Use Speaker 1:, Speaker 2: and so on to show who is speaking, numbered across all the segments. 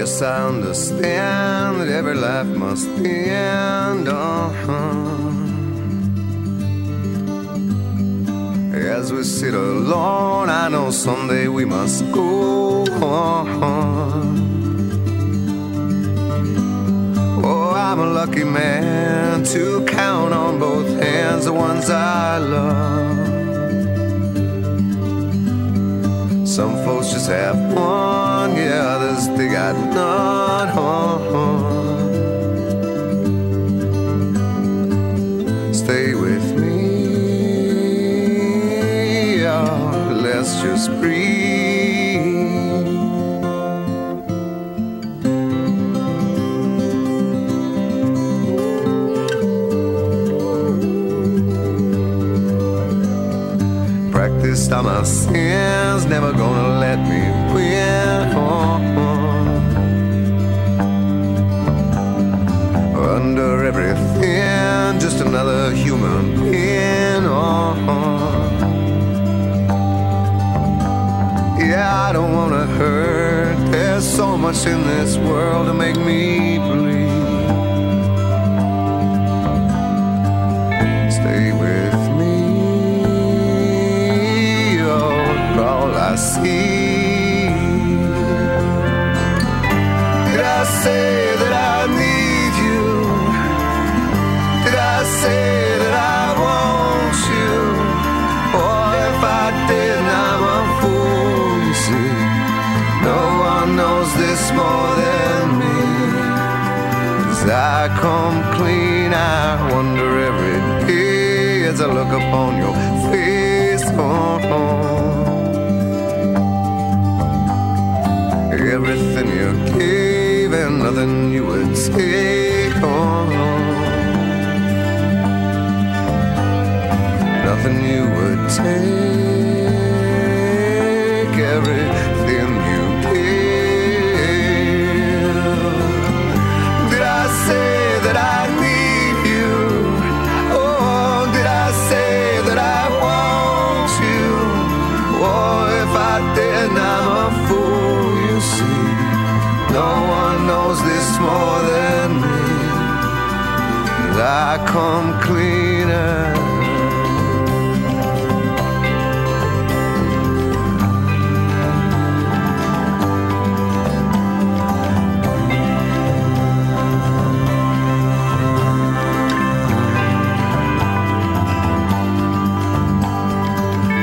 Speaker 1: Yes, I understand that every life must end. As we sit alone, I know someday we must go on. Oh, I'm a lucky man to count on both hands the ones I love. Some folks just have one, yeah, others they got none. Stay with me, oh, let's just breathe. Practiced all my sins, never gonna let me win. Under everything, just another human being. Yeah, I don't wanna hurt. There's so much in this world to make me bleed. Stay with me, oh, all I see. Did I say that I need you? Did I say that I want you? Or if I did, I'm a fool, you see. No one knows this more than me. As I come clean, I wonder every day as I look upon your face. Everything you gave and nothing you would take on. Nothing you would take, everything you give. Did I say that I need you? Oh, did I say that I want you? Oh, if I did, I'm a fool, you see. No one knows this more than me. I come cleaner.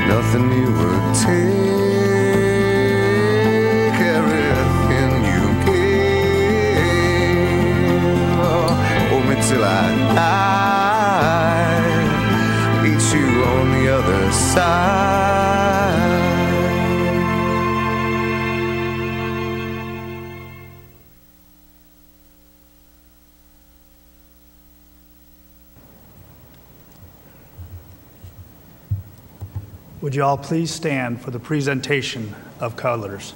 Speaker 1: Nothing you would take, everything you gave. Oh, hold me till I die, meet you on the other side.
Speaker 2: Would you all please stand for the presentation of colors?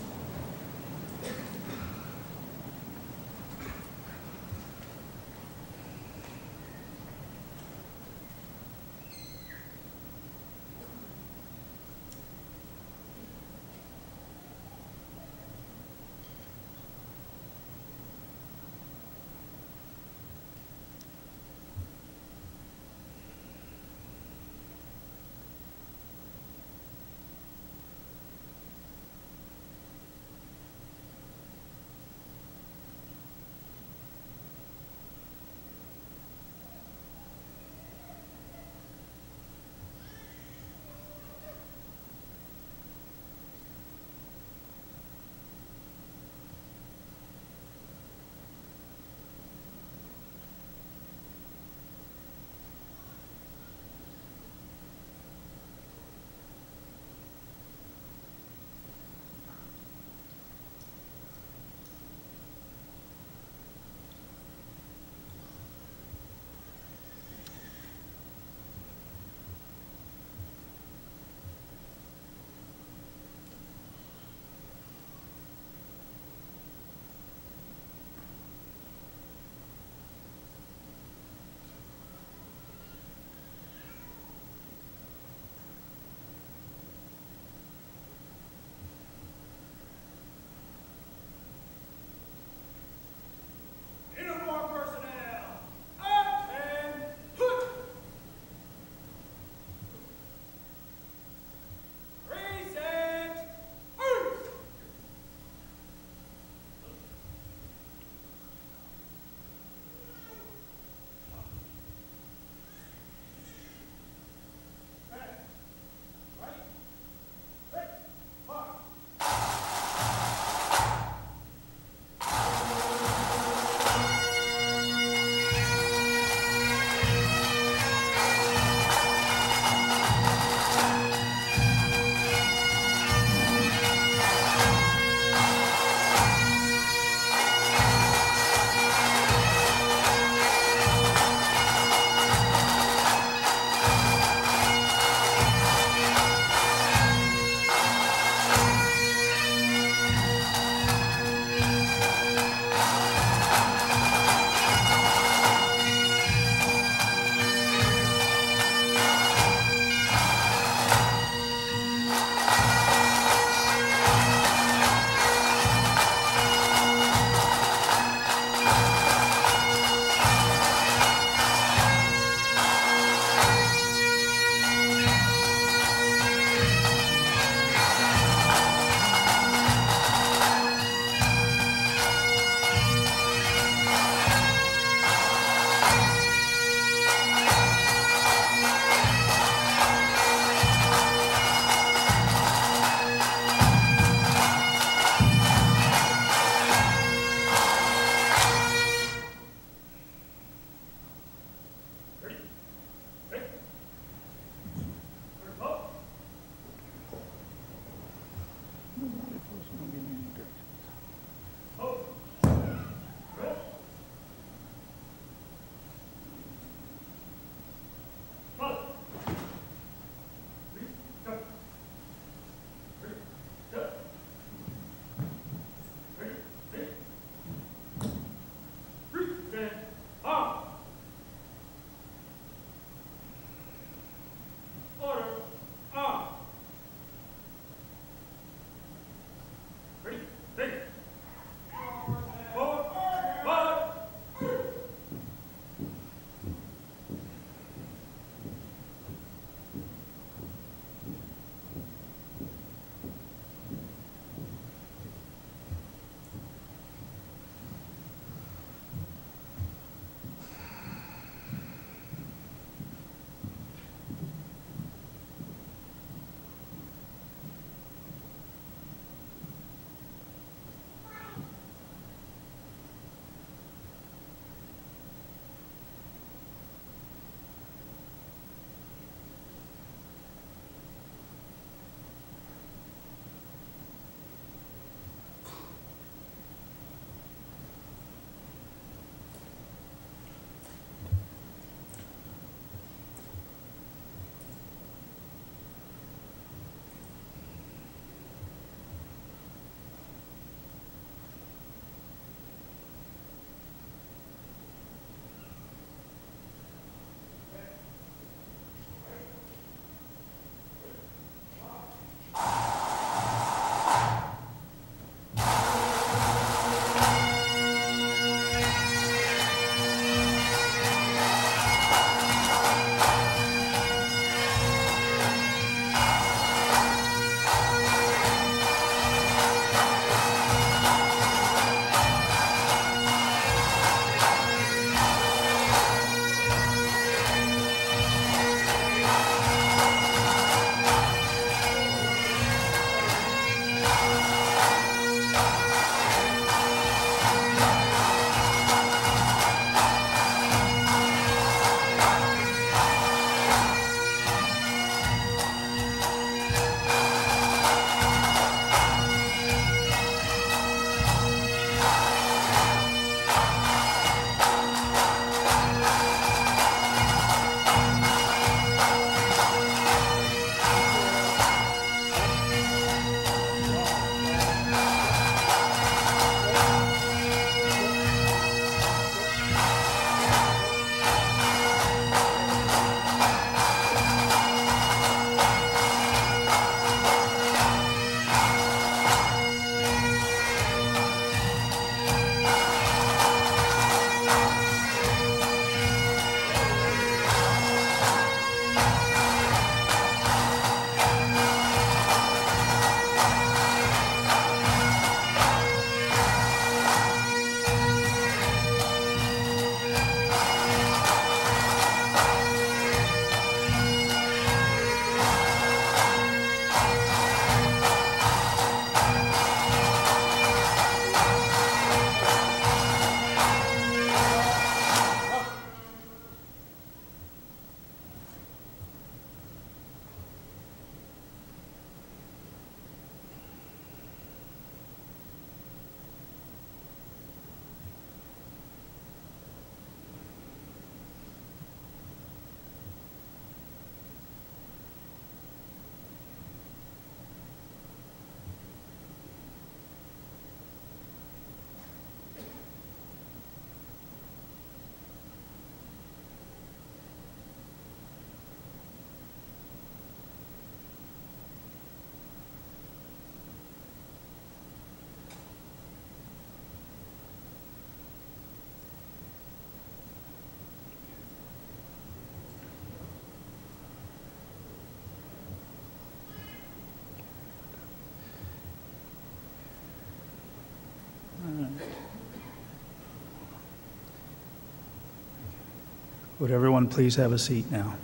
Speaker 2: Would everyone please have a seat now?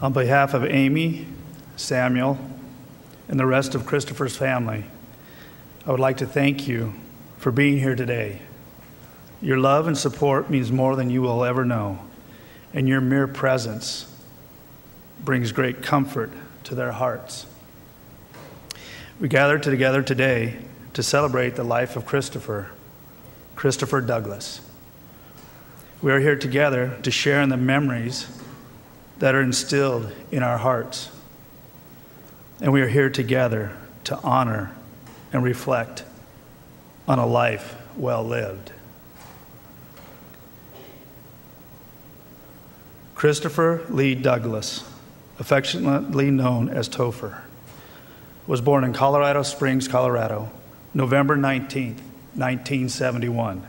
Speaker 2: On behalf of Amy, Samuel, and the rest of Christopher's family, I would like to thank you for being here today. Your love and support means more than you will ever know, and your mere presence brings great comfort to their hearts. We gathered together today to celebrate the life of Christopher Douglas. We are here together to share in the memories that are instilled in our hearts. And we are here together to honor and reflect on a life well lived. Christopher Lee Douglas, affectionately known as Topher, was born in Colorado Springs, Colorado, November 19, 1971,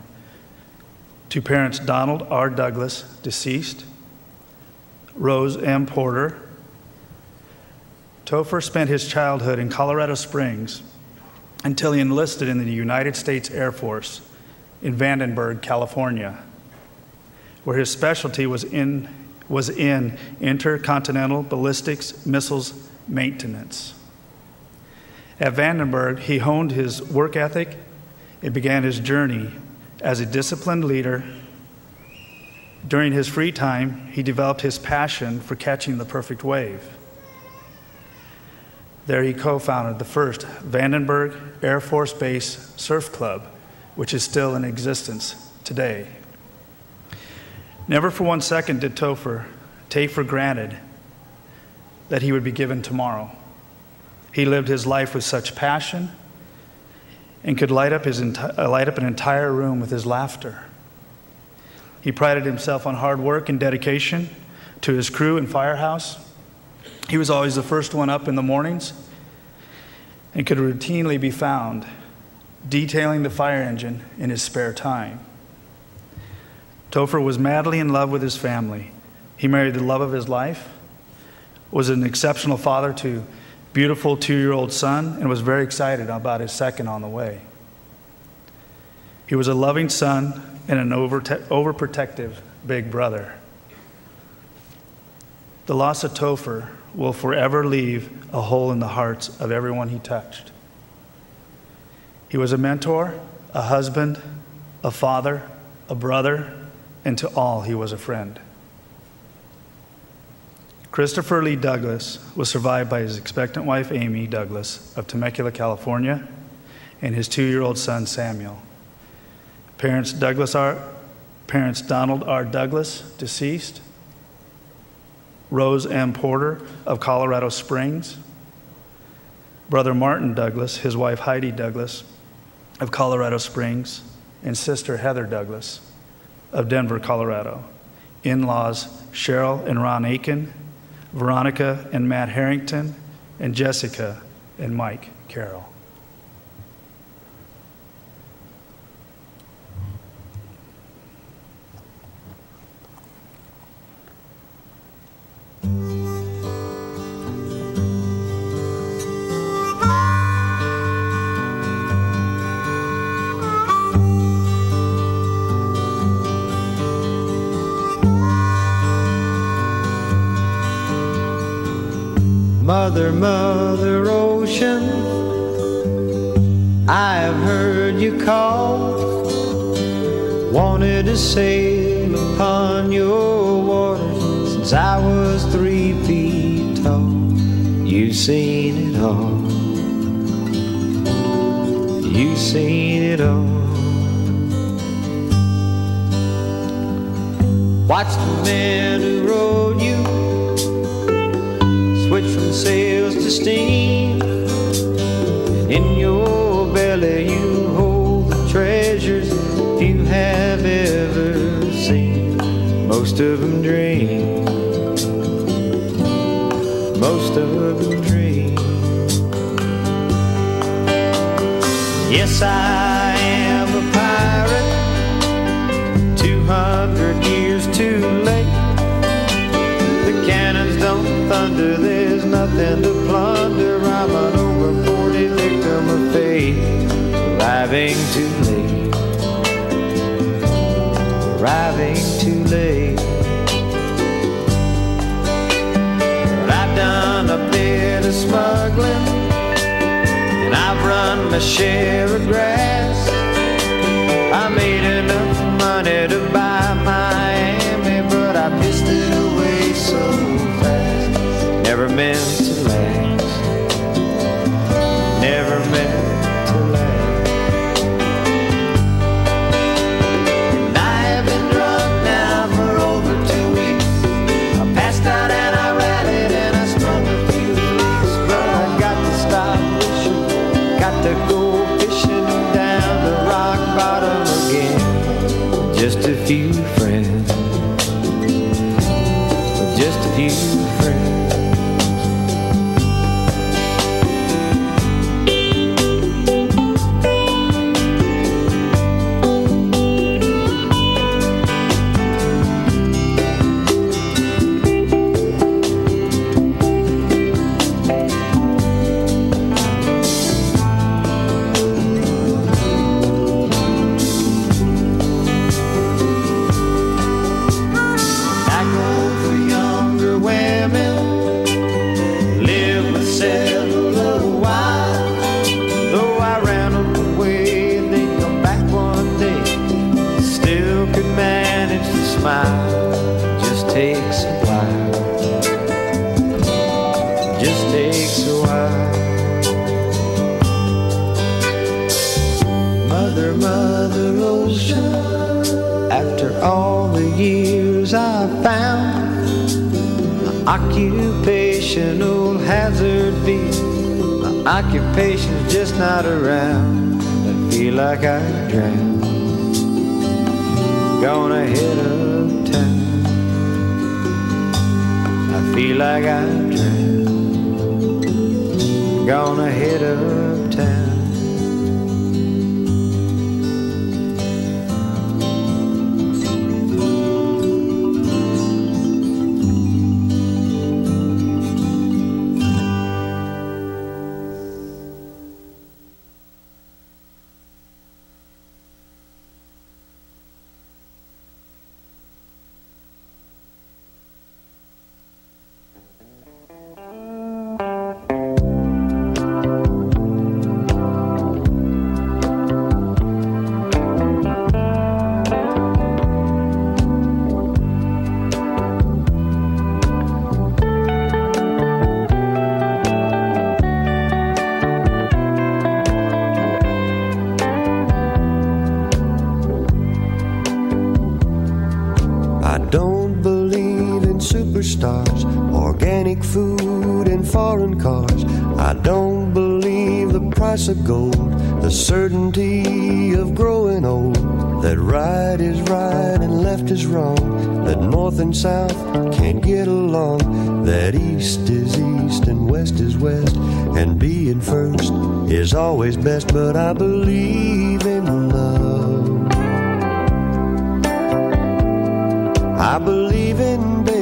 Speaker 2: to parents Donald R. Douglas, deceased, Rose M. Porter. Topher spent his childhood in Colorado Springs until he enlisted in the United States Air Force in Vandenberg, California, where his specialty was in intercontinental ballistics missiles maintenance. At Vandenberg, he honed his work ethic and began his journey as a disciplined leader. During his free time, he developed his passion for catching the perfect wave. There he co-founded the first Vandenberg Air Force Base Surf Club, which is still in existence today. Never for 1 second did Topher take for granted that he would be given tomorrow. He lived his life with such passion and could light up an entire room with his laughter. He prided himself on hard work and dedication to his crew and firehouse. He was always the first one up in the mornings and could routinely be found detailing the fire engine in his spare time. Topher was madly in love with his family. He married the love of his life, was an exceptional father to a beautiful 2-year-old son, and was very excited about his second on the way. He was a loving son and an overprotective big brother. The loss of Topher will forever leave a hole in the hearts of everyone he touched. He was a mentor, a husband, a father, a brother, and to all he was a friend. Christopher Lee Douglas was survived by his expectant wife, Amy Douglas, of Temecula, California, and his 2-year-old son, Samuel. Parents Donald R. Douglas, deceased, Rose M. Porter of Colorado Springs, brother Martin Douglas, his wife Heidi Douglas of Colorado Springs, and sister Heather Douglas of Denver, Colorado. In-laws Cheryl and Ron Aiken, Veronica and Matt Harrington, and Jessica and Mike Carroll.
Speaker 1: Mother, Mother Ocean, I have heard you call. Wanted to sail upon your waters since I was 3 feet tall. You've seen it all. You've seen it all. Watch the man who rode you switch from sails to steam. In your belly you hold the treasures you have ever seen. Most of them dream. Most of them dream. Yes, I am a pirate, 200 years too
Speaker 3: arriving too late, arriving too late. But I've done a bit of smuggling, and I've run my share of grass. I made enough money to buy Miami, but I pissed it away so fast. Never meant to last, never meant to last. And I have been drunk now for over 2 weeks. I passed out and I rallied and I sprung a few leaks. But I got to stop wishing, got to go fishing down the rock bottom again. Just a few friends, just a few friends. Occupational hazard beat. My occupation's just not around. I feel like I drowned. Gonna head uptown. I feel like I drowned. Gonna head uptown.
Speaker 1: Stars, organic food and foreign cars. I don't believe the price of gold, the certainty of growing old, that right is right and left is wrong, that north and south can't get along, that east is east and west is west, and being first is always best. But I believe in love, I believe in babies,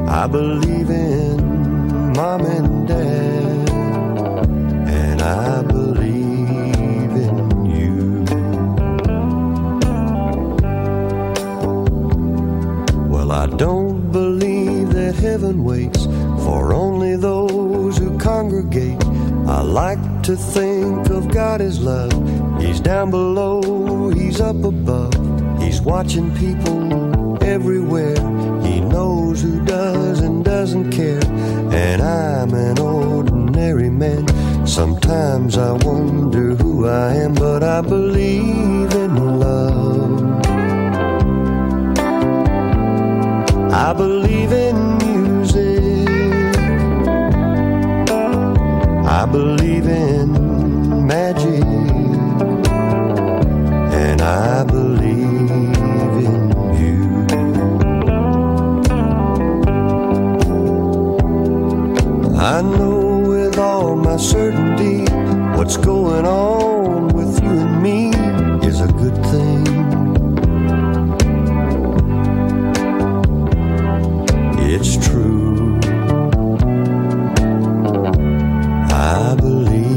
Speaker 1: I believe in mom and dad, and I believe in you. Well, I don't believe that heaven waits for only those who congregate. I like to think of God as love. He's down below, He's up above. He's watching people everywhere. He knows who does and doesn't care. And I'm an ordinary man. Sometimes I wonder who I am, but I believe in love. I believe in music, I believe in magic, and I believe in you. I know with all my certainty what's going on with you and me is a good thing. It's true, I believe.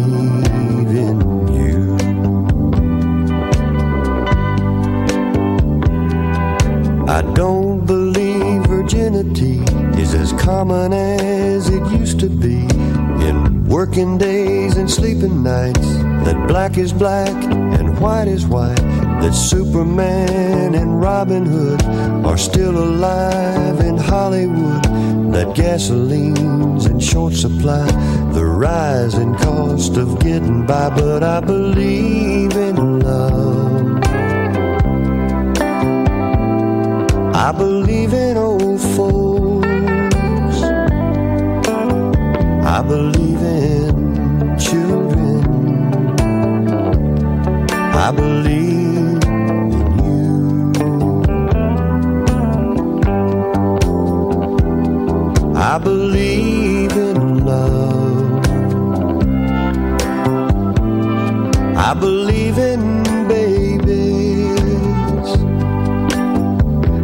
Speaker 1: working days and sleeping nights, that black is black and white is white, that Superman and Robin Hood are still alive in Hollywood, that gasoline's in short supply, the rising cost of getting by, but I believe in love. I believe in old folks. I believe in children. I believe in you. I believe in love. I believe in babies.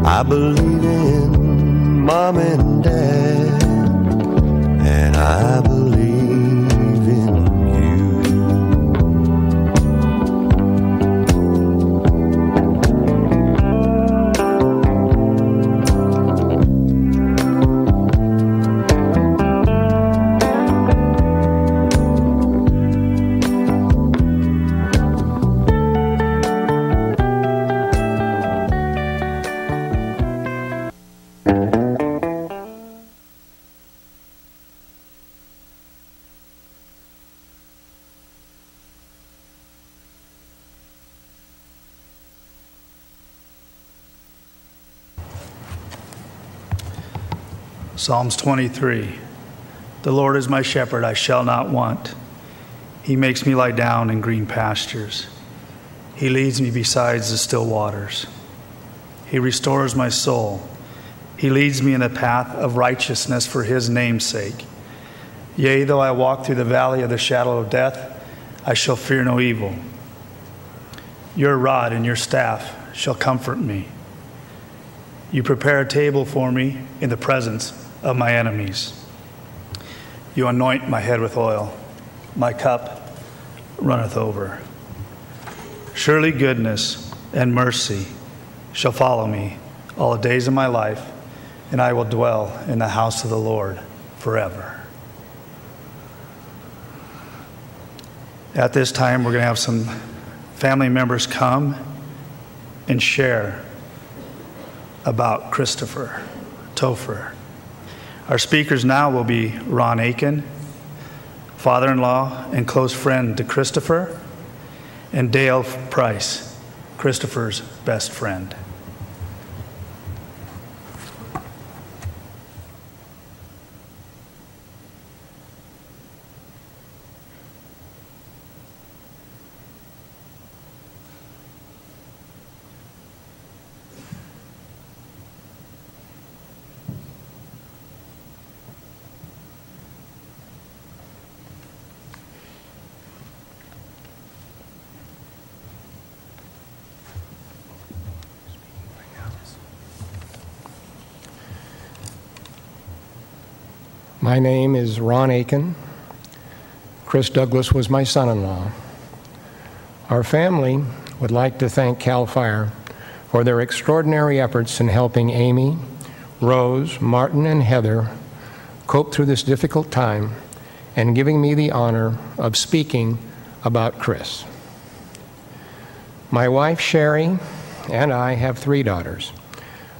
Speaker 1: I believe in mom and dad. And I believe in you.
Speaker 2: Psalms 23. The Lord is my shepherd, I shall not want. He makes me lie down in green pastures. He leads me beside the still waters. He restores my soul. He leads me in the path of righteousness for his name's sake. Yea, though I walk through the valley of the shadow of death, I shall fear no evil. Your rod and your staff shall comfort me. You prepare a table for me in the presence of my enemies. You anoint my head with oil. My cup runneth over. Surely goodness and mercy shall follow me all the days of my life, and I will dwell in the house of the Lord forever. At this time, we're going to have some family members come and share about Christopher Topher. Our speakers now will be Ron Aiken, father-in-law and close friend to Christopher, and Dale Price, Christopher's best friend.
Speaker 4: My name is Ron Aiken. Chris Douglas was my son-in-law. Our family would like to thank CAL FIRE for their extraordinary efforts in helping Amy, Rose, Martin, and Heather cope through this difficult time and giving me the honor of speaking about Chris. My wife, Sherry, and I have 3 daughters,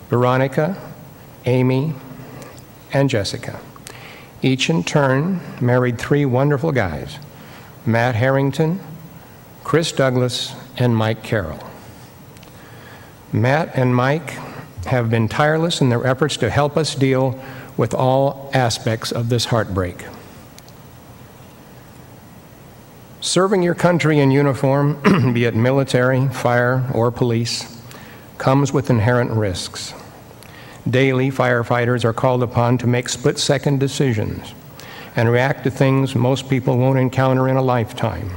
Speaker 4: Veronica, Amy, and Jessica. Each in turn married 3 wonderful guys, Matt Harrington, Chris Douglas, and Mike Carroll. Matt and Mike have been tireless in their efforts to help us deal with all aspects of this heartbreak. Serving your country in uniform, be it military, fire, or police, comes with inherent risks. Daily, firefighters are called upon to make split-second decisions and react to things most people won't encounter in a lifetime.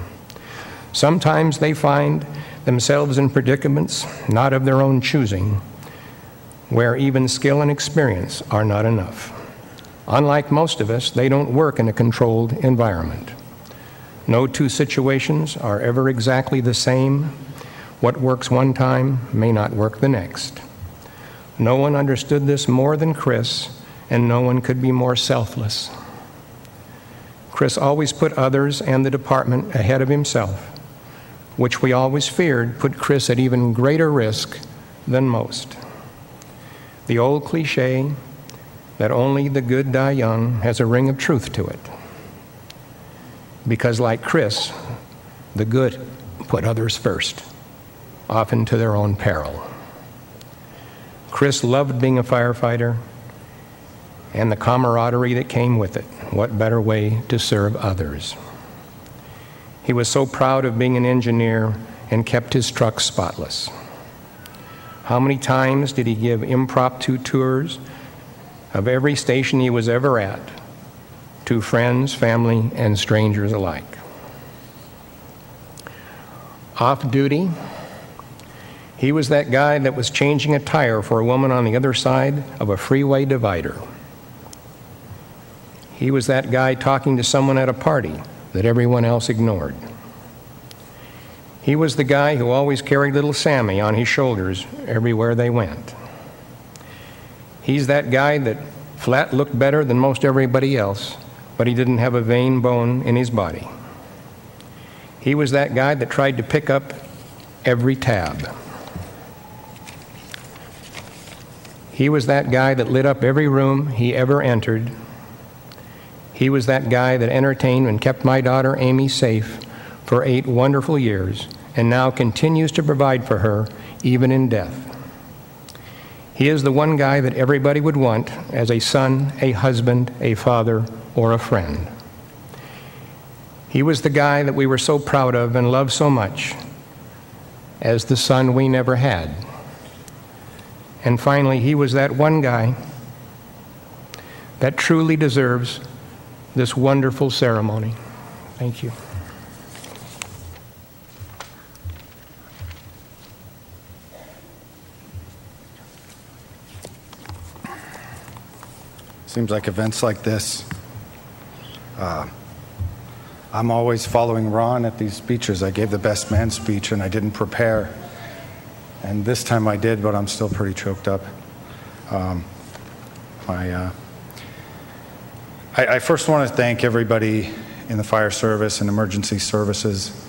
Speaker 4: Sometimes they find themselves in predicaments not of their own choosing, where even skill and experience are not enough. Unlike most of us, they don't work in a controlled environment. No 2 situations are ever exactly the same. What works one time may not work the next. No one understood this more than Chris, and no one could be more selfless. Chris always put others and the department ahead of himself, which we always feared put Chris at even greater risk than most. The old cliche that only the good die young has a ring of truth to it. Because like Chris, the good put others first, often to their own peril. Chris loved being a firefighter and the camaraderie that came with it. What better way to serve others? He was so proud of being an engineer and kept his truck spotless. How many times did he give impromptu tours of every station he was ever at to friends, family, and strangers alike? Off duty, he was that guy that was changing a tire for a woman on the other side of a freeway divider. He was that guy talking to someone at a party that everyone else ignored. He was the guy who always carried little Sammy on his shoulders everywhere they went. He's that guy that flat looked better than most everybody else, but he didn't have a vein bone in his body. He was that guy that tried to pick up every tab. He was that guy that lit up every room he ever entered. He was that guy that entertained and kept my daughter Amy safe for 8 wonderful years, and now continues to provide for her even in death. He is the one guy that everybody would want as a son, a husband, a father, or a friend. He was the guy that we were so proud of and loved so much as the son we never had. And finally, he was that one guy that truly deserves this wonderful ceremony. Thank you.
Speaker 5: Seems like events like this, I'm always following Ron at these speeches. I gave the best man speech and I didn't prepare. And this time I did, but I'm still pretty choked up. I first want to thank everybody in the fire service and emergency services.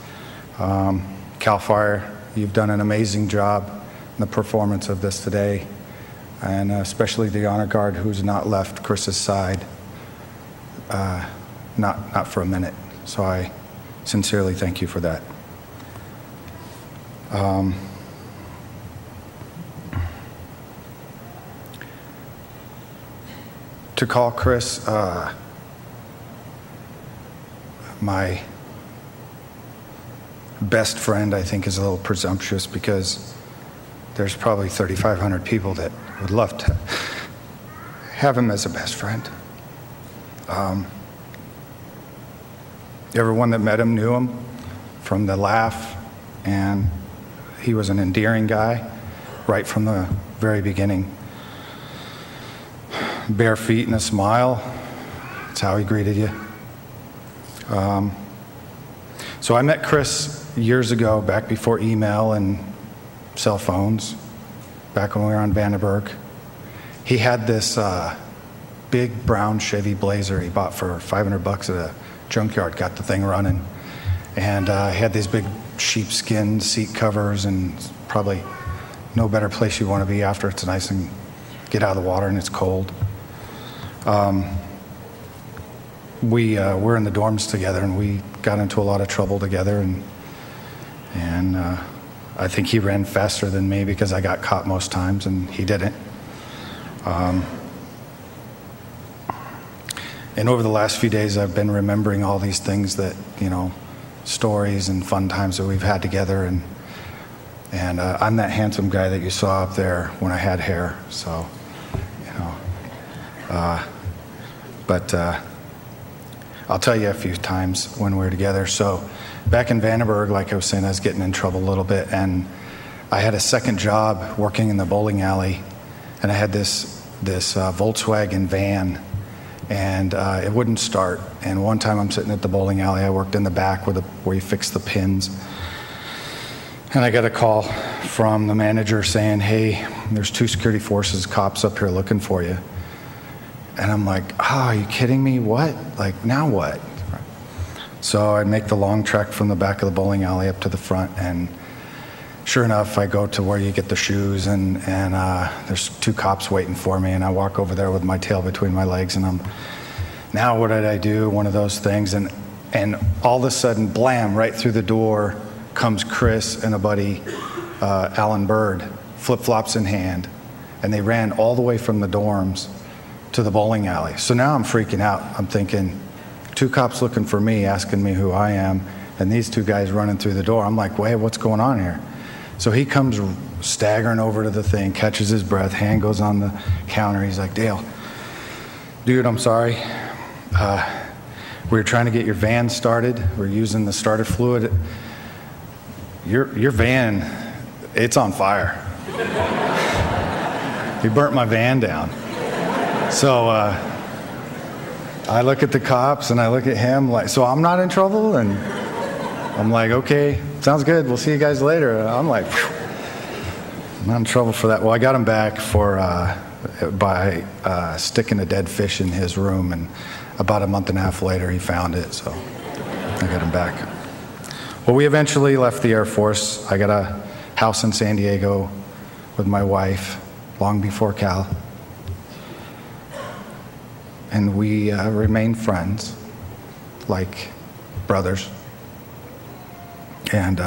Speaker 5: CAL FIRE, you've done an amazing job in the performance of this today, and especially the honor guard who's not left Chris's side, not for a minute. So I sincerely thank you for that. To call Chris my best friend, I think, is a little presumptuous, because there's probably 3,500 people that would love to have him as a best friend. Everyone that met him knew him from the laugh, and he was an endearing guy right from the very beginning. Bare feet and a smile, that's how he greeted you. So I met Chris years ago, back before email and cell phones, back when we were on Vandenberg. He had this big brown Chevy Blazer he bought for $500 at a junkyard, got the thing running. And he had these big sheepskin seat covers, and probably no better place you want to be after it's nice and get out of the water and it's cold. We were in the dorms together, and we got into a lot of trouble together, and I think he ran faster than me because I got caught most times and he didn't. And over the last few days, I've been remembering all these things that, you know, stories and fun times that we've had together, and I'm that handsome guy that you saw up there when I had hair, so, you know. But I'll tell you a few times when we were together. So back in Vandenberg, like I was saying, I was getting in trouble a little bit, and I had a second job working in the bowling alley, and I had this Volkswagen van, and it wouldn't start. And one time I'm sitting at the bowling alley, I worked in the back where you fix the pins, and I got a call from the manager saying, hey, there's 2 security forces, cops up here looking for you. And I'm like, oh, are you kidding me? What? Like, now what? So I make the long trek from the back of the bowling alley up to the front, and sure enough, I go to where you get the shoes, and there's 2 cops waiting for me, and I walk over there with my tail between my legs, and now what did I do? One of those things, and all of a sudden, blam, right through the door comes Chris and a buddy, Alan Bird, flip-flops in hand, and they ran all the way from the dorms to the bowling alley. So now I'm freaking out. I'm thinking, 2 cops looking for me, asking me who I am, and these 2 guys running through the door. I'm like, wait, what's going on here? So he comes staggering over to the thing, catches his breath, hand goes on the counter. He's like, Dale, dude, I'm sorry. We were trying to get your van started. We're using the starter fluid. Your van, it's on fire. He burnt my van down. So I look at the cops and I look at him like, so I'm not in trouble? And I'm like, okay, sounds good. We'll see you guys later. And I'm like, I'm not in trouble for that. Well, I got him back by sticking a dead fish in his room, and about a month and a half later he found it, so I got him back. Well, we eventually left the Air Force. I got a house in San Diego with my wife long before Cal. And we remained friends, like brothers. And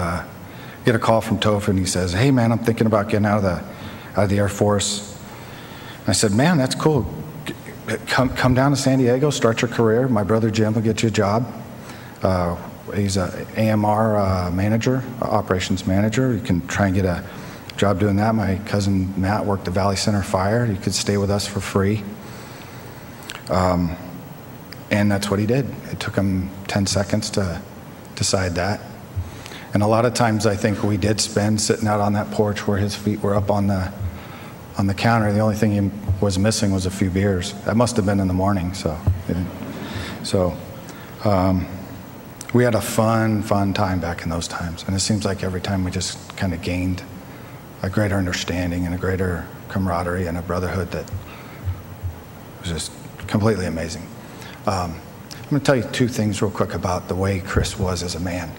Speaker 5: get a call from Toph, and he says, hey man, I'm thinking about getting out of the Air Force. And I said, man, that's cool. Come down to San Diego, start your career. My brother Jim will get you a job. He's an AMR manager, operations manager. You can try and get a job doing that. My cousin Matt worked at Valley Center Fire. You could stay with us for free. And that's what he did. It took him 10 seconds to decide that. And a lot of times I think we did spend sitting out on that porch where his feet were up on the counter. The only thing he was missing was a few beers. That must have been in the morning. We had a fun time back in those times. And it seems like every time we just kind of gained a greater understanding and a greater camaraderie and a brotherhood that was just completely amazing. I'm going to tell you 2 things real quick about the way Chris was as a man.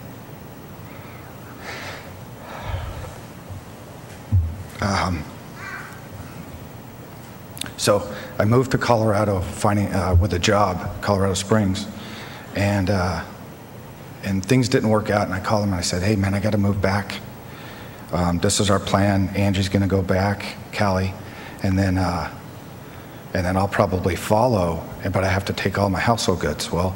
Speaker 5: So I moved to Colorado with a job, Colorado Springs, and things didn't work out. And I called him and I said, hey man, I got to move back. This is our plan. Angie's going to go back, Callie, and then I'll probably follow, but I have to take all my household goods. Well,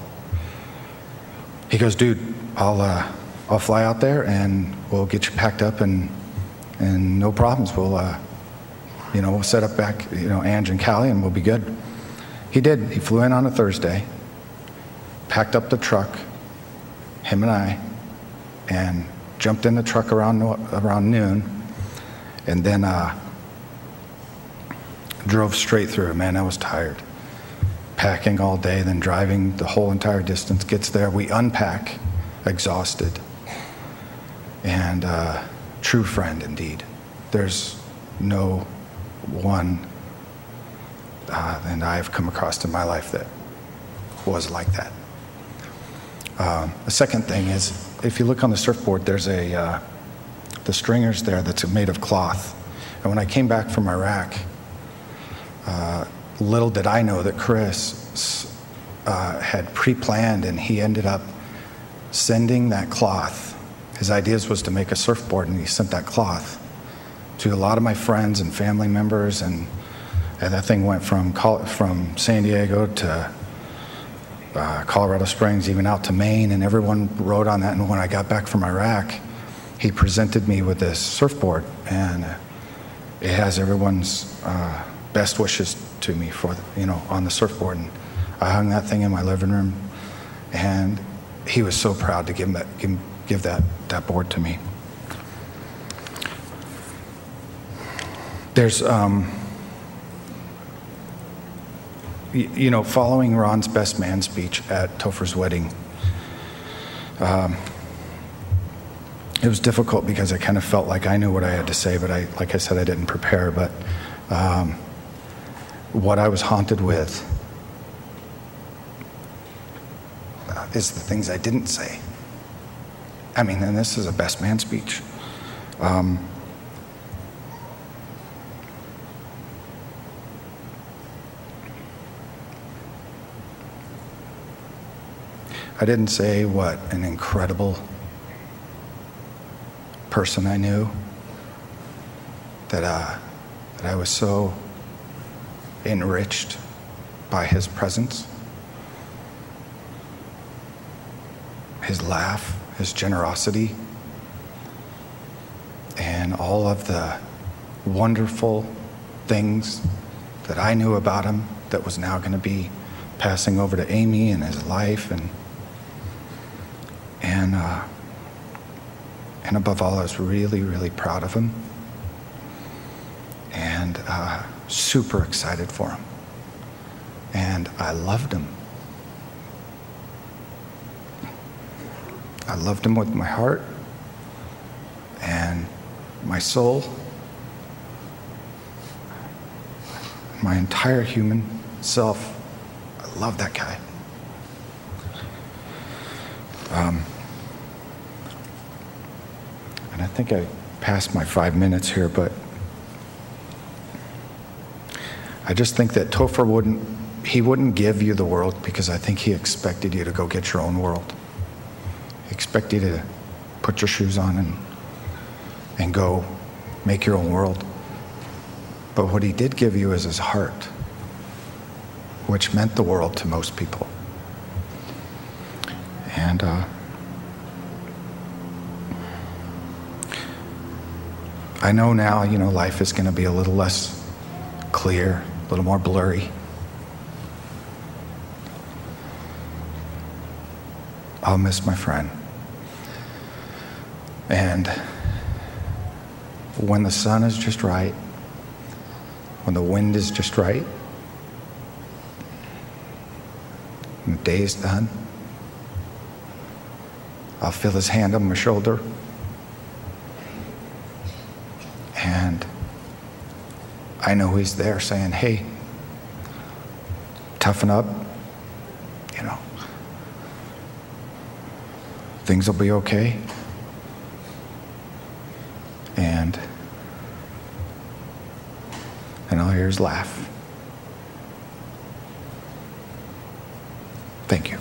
Speaker 5: he goes, dude, I'll fly out there and we'll get you packed up and no problems. We'll set up back, Ange and Callie, and we'll be good. He did. He flew in on a Thursday, packed up the truck, him and I, and jumped in the truck around noon, and then drove straight through. Man, I was tired. Packing all day, then driving the whole entire distance. Gets there, we unpack, exhausted, and true friend indeed. There's no one that I've come across in my life that was like that. The second thing is, if you look on the surfboard, there's the stringers there that's made of cloth. And when I came back from Iraq, little did I know that Chris had pre-planned, and he ended up sending that cloth. His ideas was to make a surfboard, and he sent that cloth to a lot of my friends and family members, and that thing went from San Diego to Colorado Springs, even out to Maine, and everyone rode on that. And when I got back from Iraq, he presented me with this surfboard, and it has everyone's best wishes to me for on the surfboard. And I hung that thing in my living room, and he was so proud to give that board to me. There's following Ron's best man speech at Topher's wedding, it was difficult because I kind of felt like I knew what I had to say, but like I said, I didn't prepare. But what I was haunted with is the things I didn't say. I mean, and this is a best man speech. I didn't say what an incredible person I knew, that I was so enriched by his presence, his laugh, his generosity, and all of the wonderful things that I knew about him that was now going to be passing over to Amy and his life, and above all, I was really, really proud of him and super excited for him. And I loved him. I loved him with my heart and my soul, my entire human self. I love that guy. And I think I passed my 5 minutes here, but I just think that Topher wouldn't give you the world because I think he expected you to go get your own world. He expected you to put your shoes on and go make your own world. But what he did give you is his heart, which meant the world to most people. And I know now, life is going to be a little less clear, a little more blurry. I'll miss my friend. And when the sun is just right, when the wind is just right, and the day is done, I'll feel his hand on my shoulder, and I know he's there saying, hey, toughen up, things will be okay. And all I hear is laugh. Thank you.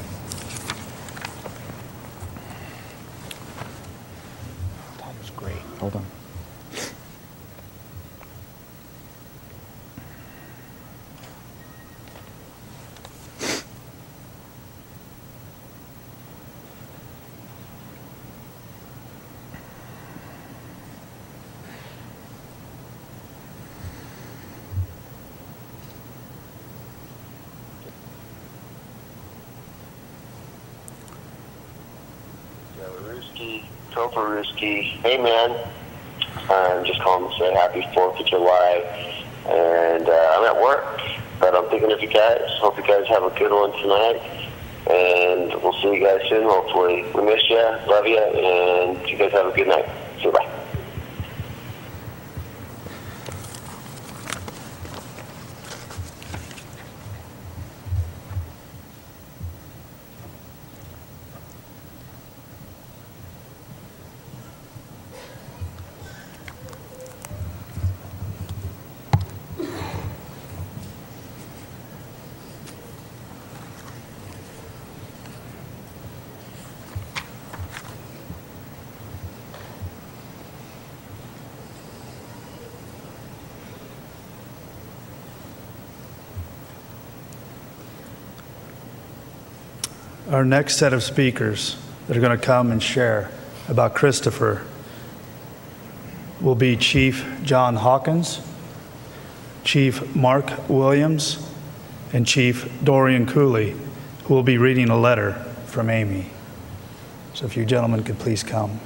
Speaker 5: That was great. Hold on.
Speaker 6: Topher. Hey man, I'm just calling to say happy 4th of July, and I'm at work, but I'm thinking of you guys. Hope you guys have a good one tonight, and we'll see you guys soon, hopefully. We miss you, love you, and you guys have a good night. See you, bye.
Speaker 2: Our next set of speakers that are going to come and share about Christopher will be Chief John Hawkins, Chief Mark Williams, and Chief Dorian Cooley, who will be reading a letter from Amy. So if you gentlemen could please come.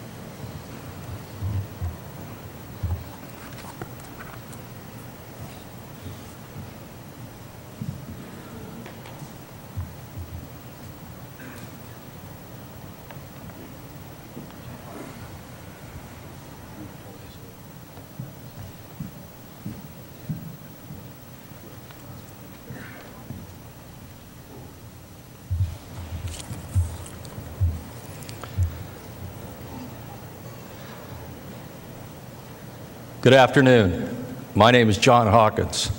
Speaker 7: Good afternoon. My name is John Hawkins,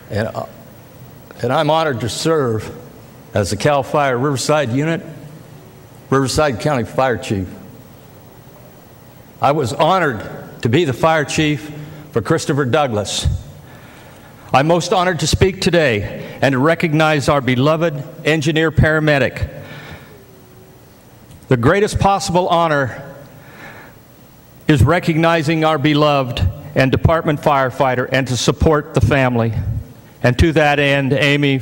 Speaker 7: and I'm honored to serve as the CAL FIRE Riverside Unit, Riverside County Fire Chief. I was honored to be the Fire Chief for Christopher Douglas. I'm most honored to speak today and to recognize our beloved engineer paramedic. The greatest possible honor is recognizing our beloved and department firefighter and to support the family. And to that end, Amy,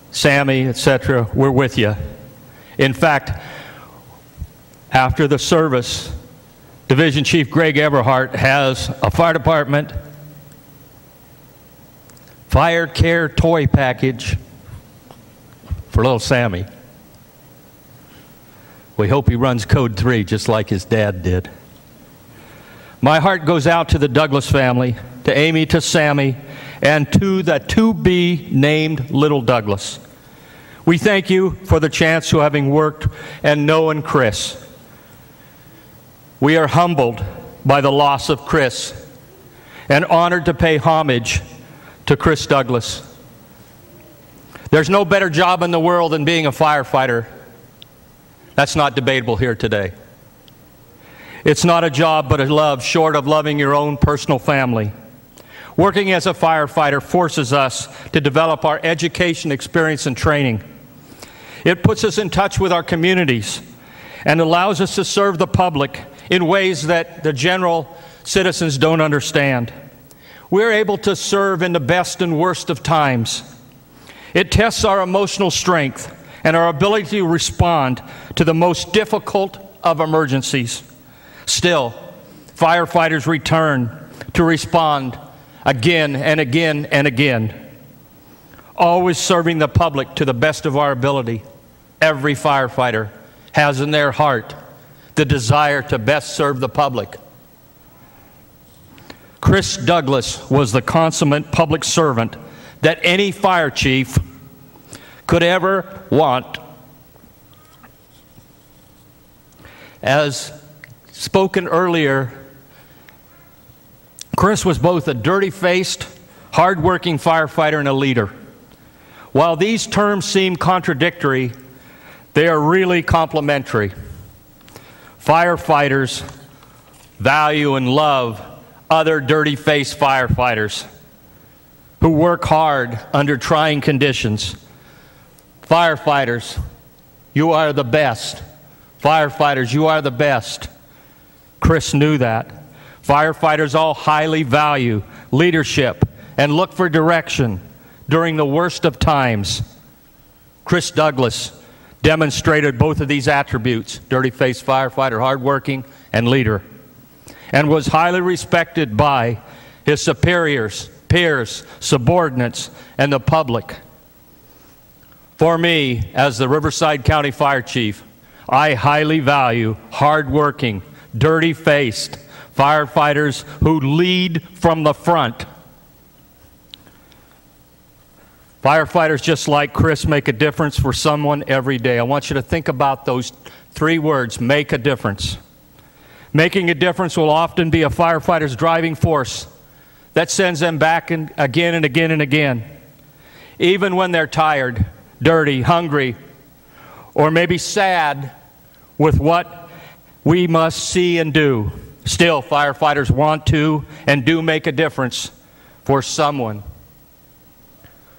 Speaker 7: Sammy, etc., we're with you. In fact, after the service, Division Chief Greg Everhart has a fire department fire care toy package for little Sammy. We hope he runs Code 3 just like his dad did. My heart goes out to the Douglas family, to Amy, to Sammy, and to the to-be-named little Douglas. We thank you for the chance to having worked and known Chris. We are humbled by the loss of Chris and honored to pay homage to Chris Douglas. There's no better job in the world than being a firefighter. That's not debatable here today. It's not a job but a love short of loving your own personal family. Working as a firefighter forces us to develop our education, experience, and training. It puts us in touch with our communities and allows us to serve the public in ways that the general citizens don't understand. We're able to serve in the best and worst of times. It tests our emotional strength and our ability to respond to the most difficult of emergencies. Still, firefighters return to respond again and again and again, always serving the public to the best of our ability. Every firefighter has in their heart the desire to best serve the public. Chris Douglas was the consummate public servant that any fire chief could ever want. As spoken earlier, Chris was both a dirty-faced, hard-working firefighter and a leader. While these terms seem contradictory, they are really complementary. Firefighters value and love other dirty-faced firefighters who work hard under trying conditions. Firefighters, you are the best. Firefighters, you are the best. Chris knew that. Firefighters all highly value leadership and look for direction during the worst of times. Chris Douglas demonstrated both of these attributes, dirty-faced firefighter, hardworking, and leader, and was highly respected by his superiors, peers, subordinates, and the public. For me, as the Riverside County Fire Chief, I highly value hardworking, dirty-faced firefighters who lead from the front. Firefighters just like Chris make a difference for someone every day. I want you to think about those three words, make a difference. Making a difference will often be a firefighter's driving force that sends them back again and again and again. Even when they're tired, dirty, hungry, or maybe sad with what we must see and do. Still, firefighters want to and do make a difference for someone.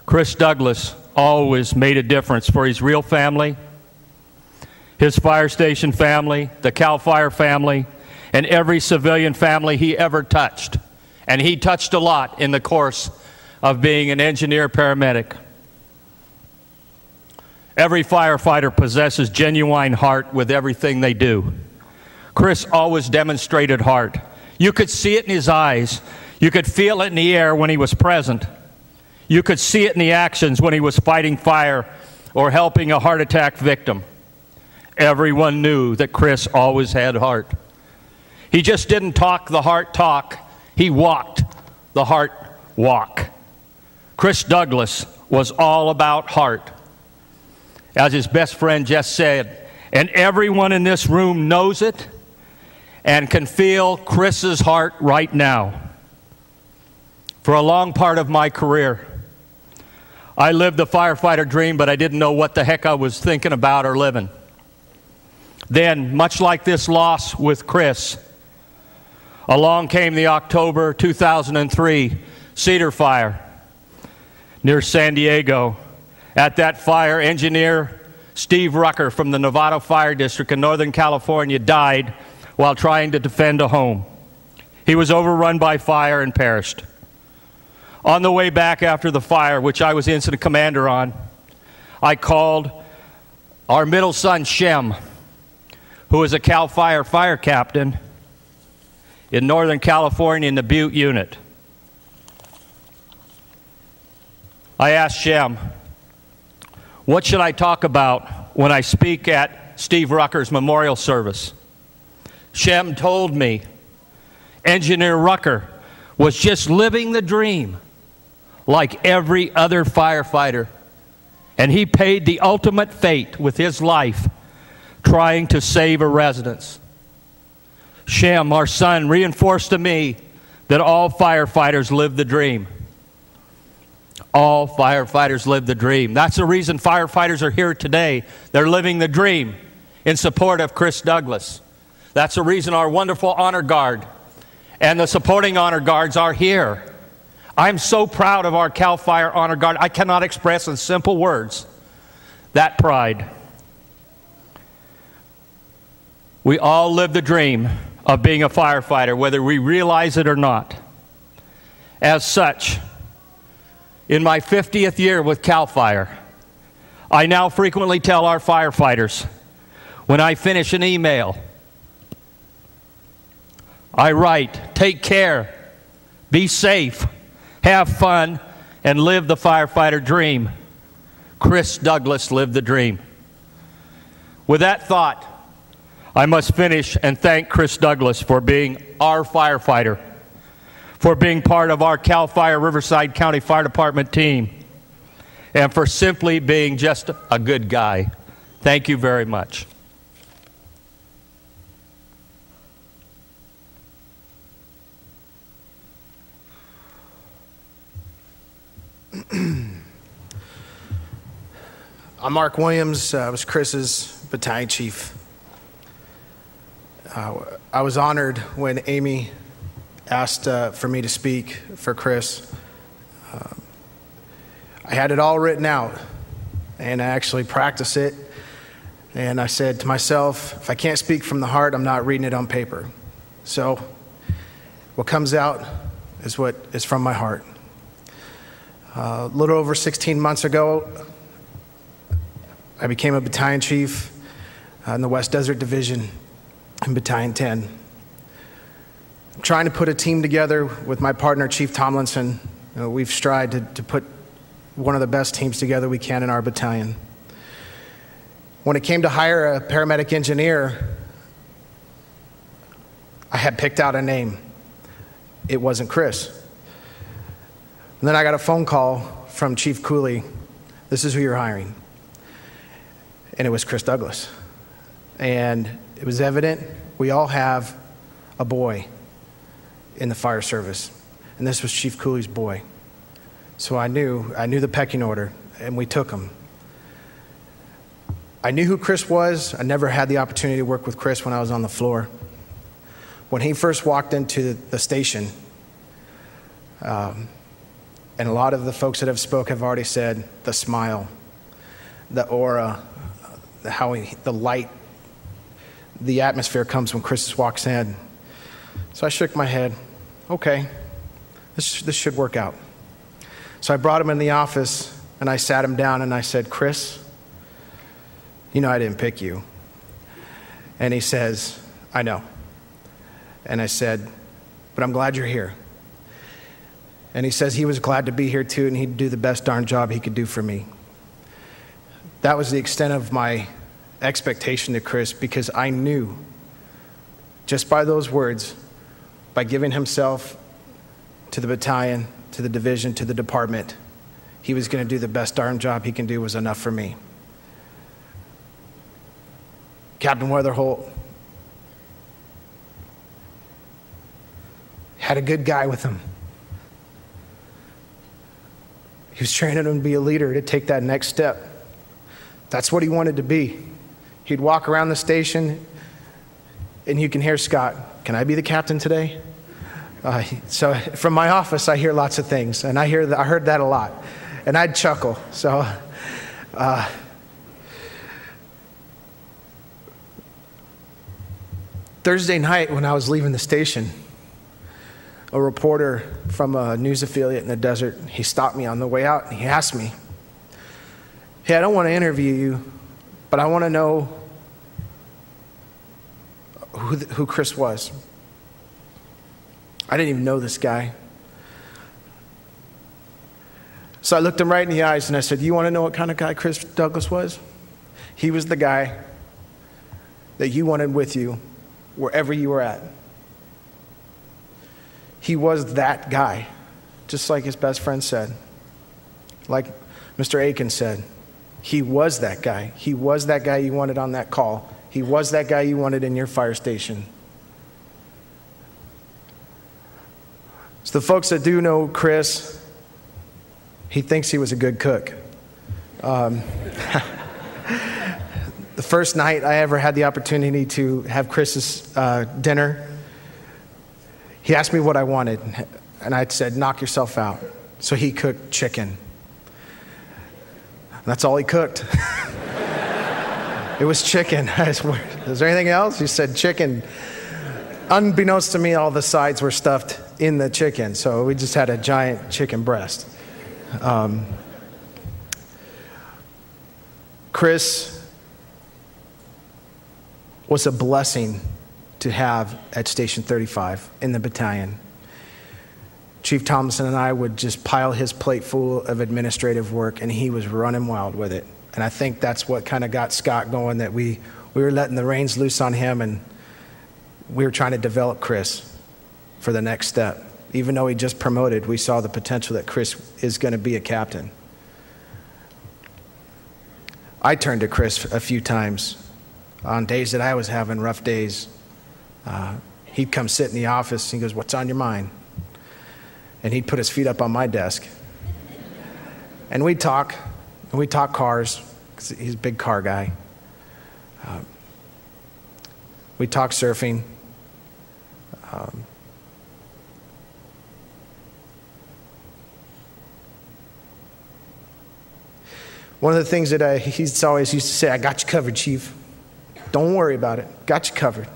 Speaker 7: Chris Douglas always made a difference for his real family, his fire station family, the CAL FIRE family, and every civilian family he ever touched. And he touched a lot in the course of being an engineer paramedic. Every firefighter possesses genuine heart with everything they do. Chris always demonstrated heart. You could see it in his eyes. You could feel it in the air when he was present. You could see it in the actions when he was fighting fire or helping a heart attack victim. Everyone knew that Chris always had heart. He just didn't talk the heart talk. He walked the heart walk. Chris Douglas was all about heart. As his best friend just said, and everyone in this room knows it, and can feel Chris's heart right now. For a long part of my career, I lived the firefighter dream, but I didn't know what the heck I was thinking about or living. Then, much like this loss with Chris, along came the October 2003 Cedar Fire near San Diego. At that fire, engineer Steve Rucker from the Nevada Fire District in Northern California died while trying to defend a home. He was overrun by fire and perished. On the way back after the fire, which I was incident commander on, I called our middle son, Shem, who was a CAL FIRE fire captain in Northern California in the Butte unit. I asked Shem, what should I talk about when I speak at Steve Rucker's memorial service? Shem told me Engineer Rucker was just living the dream like every other firefighter, and he paid the ultimate fate with his life trying to save a residence. Shem, our son, reinforced to me that all firefighters live the dream. All firefighters live the dream. That's the reason firefighters are here today. They're living the dream in support of Chris Douglas. That's the reason our wonderful honor guard and the supporting honor guards are here. I'm so proud of our CAL FIRE honor guard. I cannot express in simple words that pride. We all live the dream of being a firefighter, whether we realize it or not. As such, in my 50th year with CAL FIRE, I now frequently tell our firefighters, when I finish an email, I write, take care, be safe, have fun, and live the firefighter dream. Chris Douglas lived the dream. With that thought, I must finish and thank Chris Douglas for being our firefighter, for being part of our CAL FIRE Riverside County Fire Department team, and for simply being just a good guy. Thank you very much.
Speaker 8: I'm Mark Williams. I was Chris's battalion chief. I was honored when Amy asked for me to speak for Chris. I had it all written out, and I actually practiced it. And I said to myself, if I can't speak from the heart, I'm not reading it on paper. So what comes out is what is from my heart. A little over 16 months ago, I became a battalion chief in the West Desert Division in Battalion 10. I'm trying to put a team together with my partner, Chief Tomlinson. We've strived to put one of the best teams together we can in our battalion. When it came to hire a paramedic engineer, I had picked out a name. It wasn't Chris. And then I got a phone call from Chief Cooley. This is who you're hiring. And it was Chris Douglas. And it was evident we all have a boy in the fire service. And this was Chief Cooley's boy. So I knew the pecking order, and we took him. I knew who Chris was. I never had the opportunity to work with Chris when I was on the floor. When he first walked into the station, and a lot of the folks that have spoke have already said the smile, the aura, the light, the atmosphere comes when Chris walks in. So I shook my head. Okay, this should work out. So I brought him in the office, and I sat him down, and I said, Chris, you know I didn't pick you. And he says, I know. And I said, but I'm glad you're here. And he says he was glad to be here too, and he'd do the best darn job he could do for me. That was the extent of my expectation to Chris, because I knew, just by those words, by giving himself to the battalion, to the division, to the department, he was going to do the best darn job he can do was enough for me. Captain Weatherholt, had a good guy with him. He was training him to be a leader, to take that next step. That's what he wanted to be. He'd walk around the station, and you can hear Scott, "Can I be the captain today?" So from my office, I hear lots of things, and I heard that a lot, and I'd chuckle. So Thursday night when I was leaving the station, a reporter from a news affiliate in the desert, he stopped me on the way out, and he asked me, "Hey, I don't want to interview you, but I want to know who Chris was." I didn't even know this guy. So I looked him right in the eyes and I said, "You want to know what kind of guy Chris Douglas was? He was the guy that you wanted with you wherever you were at. He was that guy," just like his best friend said. Like Mr. Aiken said, he was that guy. He was that guy you wanted on that call. He was that guy you wanted in your fire station. So the folks that do know Chris, he thinks he was a good cook. The first night I ever had the opportunity to have Chris's dinner, he asked me what I wanted, and I said, "Knock yourself out." So he cooked chicken. That's all he cooked. It was chicken. I swear. "Is there anything else?" He said, "Chicken." Unbeknownst to me, all the sides were stuffed in the chicken, so we just had a giant chicken breast. Chris was a blessing to have at Station 35 in the battalion. Chief Thompson and I would just pile his plate full of administrative work, and he was running wild with it. And I think that's what kind of got Scott going, that we were letting the reins loose on him, and we were trying to develop Chris for the next step. Even though he just promoted, we saw the potential that Chris is going to be a captain. I turned to Chris a few times on days that I was having rough days. He'd come sit in the office, and he goes, "What's on your mind?" And he'd put his feet up on my desk. And we'd talk cars, because he's a big car guy. We'd talk surfing. One of the things that he's always used to say, "I got you covered, Chief. Don't worry about it. Got you covered."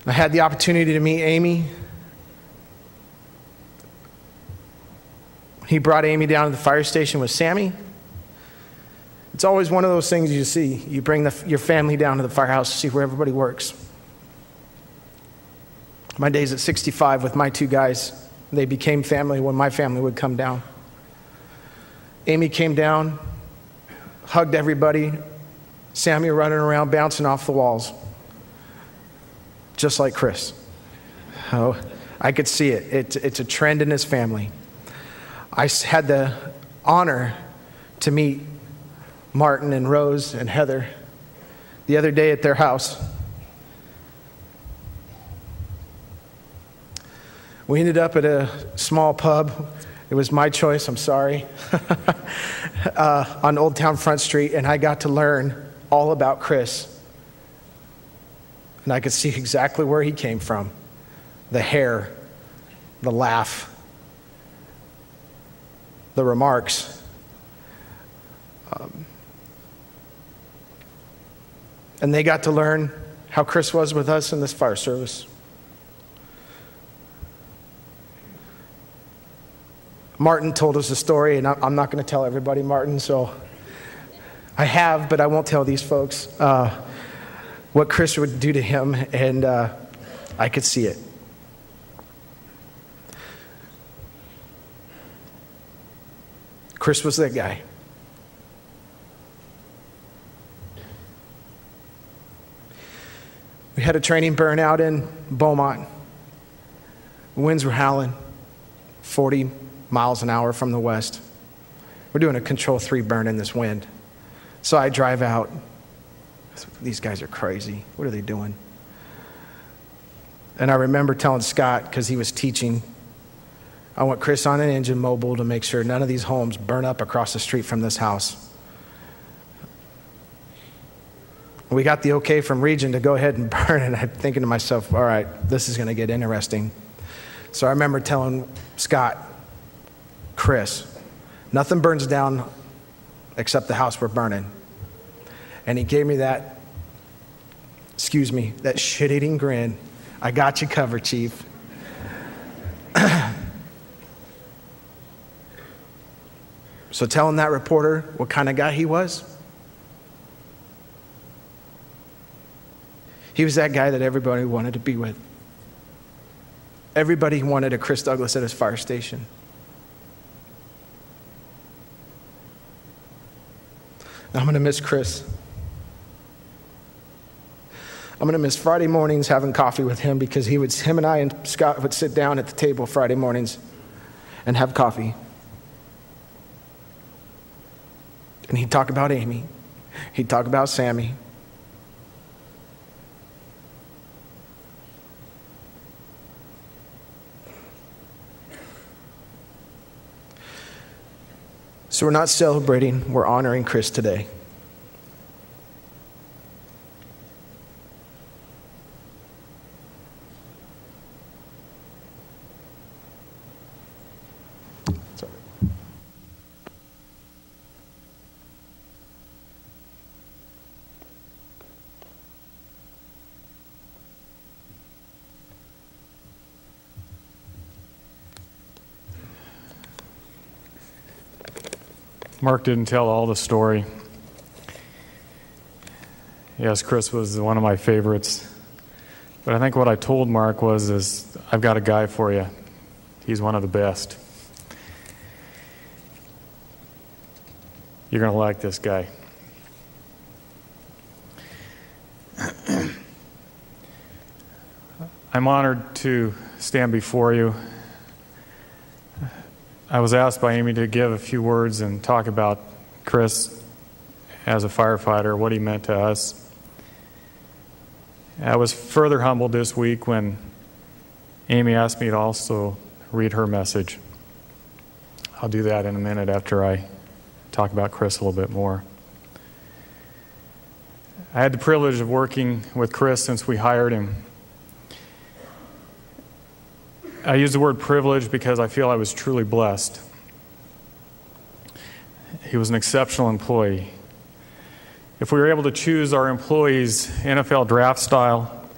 Speaker 8: I had the opportunity to meet Amy. He brought Amy down to the fire station with Sammy. It's always one of those things you see. You bring your family down to the firehouse to see where everybody works. My days at 65 with my two guys, they became family when my family would come down. Amy came down, hugged everybody. Sammy running around, bouncing off the walls, just like Chris. Oh, I could see it. It's a trend in his family. I had the honor to meet Martin and Rose and Heather the other day at their house. We ended up at a small pub. It was my choice, I'm sorry, on Old Town Front Street, and I got to learn all about Chris. And I could see exactly where he came from. The hair, the laugh, the remarks. And they got to learn how Chris was with us in this fire service. Martin told us a story, and I'm not going to tell everybody, Martin, so I have, but I won't tell these folks what Chris would do to him, and I could see it. Chris was that guy. We had a training burnout in Beaumont. Winds were howling, 40 miles an hour from the west. We're doing a Control 3 burn in this wind. So I drive out. These guys are crazy. What are they doing? And I remember telling Scott, because he was teaching, I want Chris on an engine mobile to make sure none of these homes burn up across the street from this house. We got the okay from Region to go ahead and burn it. I'm thinking to myself, all right, this is going to get interesting. So I remember telling Scott, Chris, nothing burns down except the house we're burning. And he gave me that, that shit-eating grin. I got you covered, Chief. So telling that reporter what kind of guy he was, he was that guy that everybody wanted to be with. Everybody wanted a Chris Douglas at his fire station. I'm going to miss Chris. I'm going to miss Friday mornings having coffee with him, because him and I and Scott would sit down at the table Friday mornings and have coffee. And he'd talk about Amy. He'd talk about Sammy. So we're not celebrating, we're honoring Chris today.
Speaker 9: Mark didn't tell all the story. Yes, Chris was one of my favorites. But I think what I told Mark was, I've got a guy for you. He's one of the best. You're going to like this guy. I'm honored to stand before you. I was asked by Amy to give a few words and talk about Chris as a firefighter, what he meant to us. I was further humbled this week when Amy asked me to also read her message. I'll do that in a minute after I talk about Chris a little bit more. I had the privilege of working with Chris since we hired him. I use the word privilege because I feel I was truly blessed. He was an exceptional employee. If we were able to choose our employees' NFL draft style,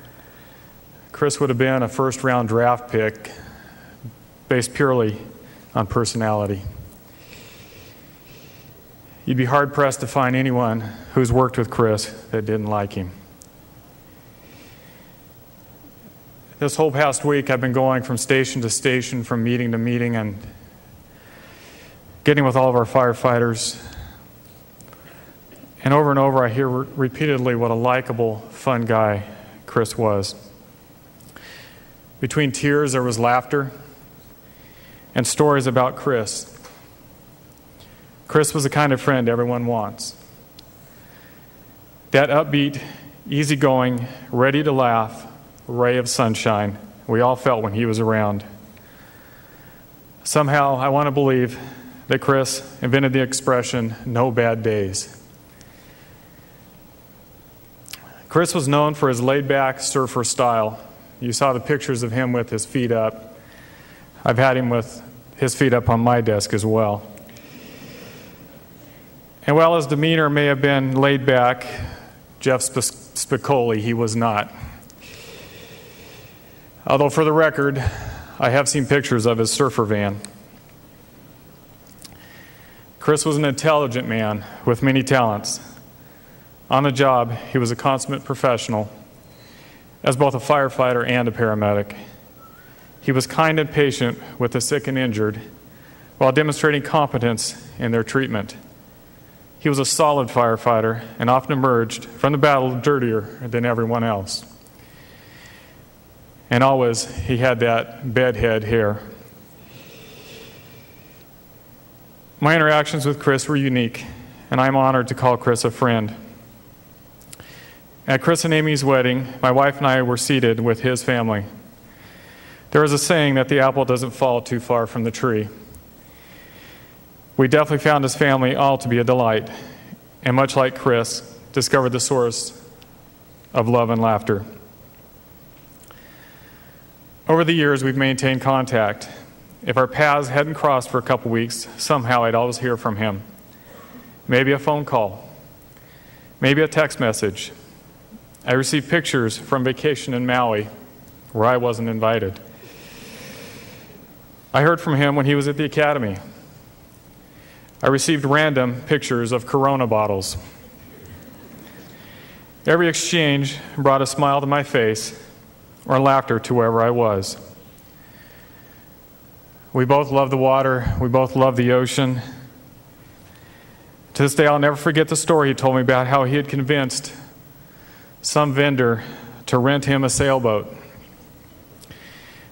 Speaker 9: Chris would have been a first-round draft pick based purely on personality. You'd be hard-pressed to find anyone who's worked with Chris that didn't like him. This whole past week, I've been going from station to station, from meeting to meeting, and getting with all of our firefighters. And over, I hear repeatedly what a likable, fun guy Chris was. Between tears, there was laughter and stories about Chris. Chris was the kind of friend everyone wants. That upbeat, easygoing, ready to laugh ray of sunshine we all felt when he was around. Somehow, I want to believe that Chris invented the expression, no bad days. Chris was known for his laid-back surfer style. You saw the pictures of him with his feet up. I've had him with his feet up on my desk as well. And while his demeanor may have been laid back, Jeff Spicoli, he was not. Although, for the record, I have seen pictures of his surfer van. Chris was an intelligent man with many talents. On the job, he was a consummate professional, as both a firefighter and a paramedic. He was kind and patient with the sick and injured, while demonstrating competence in their treatment. He was a solid firefighter and often emerged from the battle dirtier than everyone else. And always, he had that bedhead hair. My interactions with Chris were unique, and I'm honored to call Chris a friend. At Chris and Amy's wedding, my wife and I were seated with his family. There is a saying that the apple doesn't fall too far from the tree. We definitely found his family all to be a delight, and much like Chris, discovered the source of love and laughter. Over the years, we've maintained contact. If our paths hadn't crossed for a couple weeks, somehow I'd always hear from him. Maybe a phone call, maybe a text message. I received pictures from vacation in Maui, where I wasn't invited. I heard from him when he was at the academy. I received random pictures of Corona bottles. Every exchange brought a smile to my face or laughter to wherever I was. We both love the water. We both love the ocean. To this day, I'll never forget the story he told me about how he had convinced some vendor to rent him a sailboat.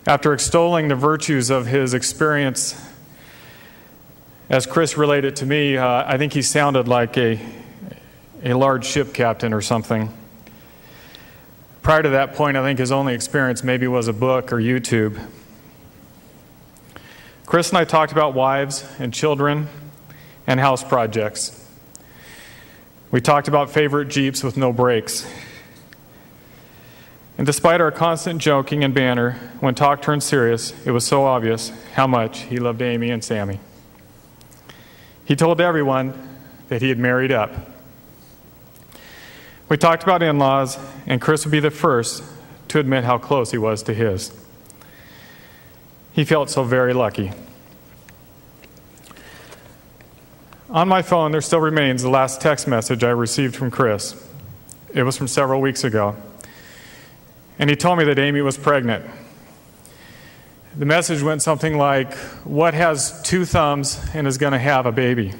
Speaker 9: After extolling the virtues of his experience, as Chris related to me, I think he sounded like a large ship captain or something. Prior to that point, I think his only experience maybe was a book or YouTube. Chris and I talked about wives and children and house projects. We talked about favorite Jeeps with no brakes. And despite our constant joking and banter, when talk turned serious, it was so obvious how much he loved Amy and Sammy. He told everyone that he had married up. We talked about in-laws, and Chris would be the first to admit how close he was to his. He felt so very lucky. On my phone, there still remains the last text message I received from Chris. It was from several weeks ago. And he told me that Amy was pregnant. The message went something like, "What has two thumbs and is going to have a baby?"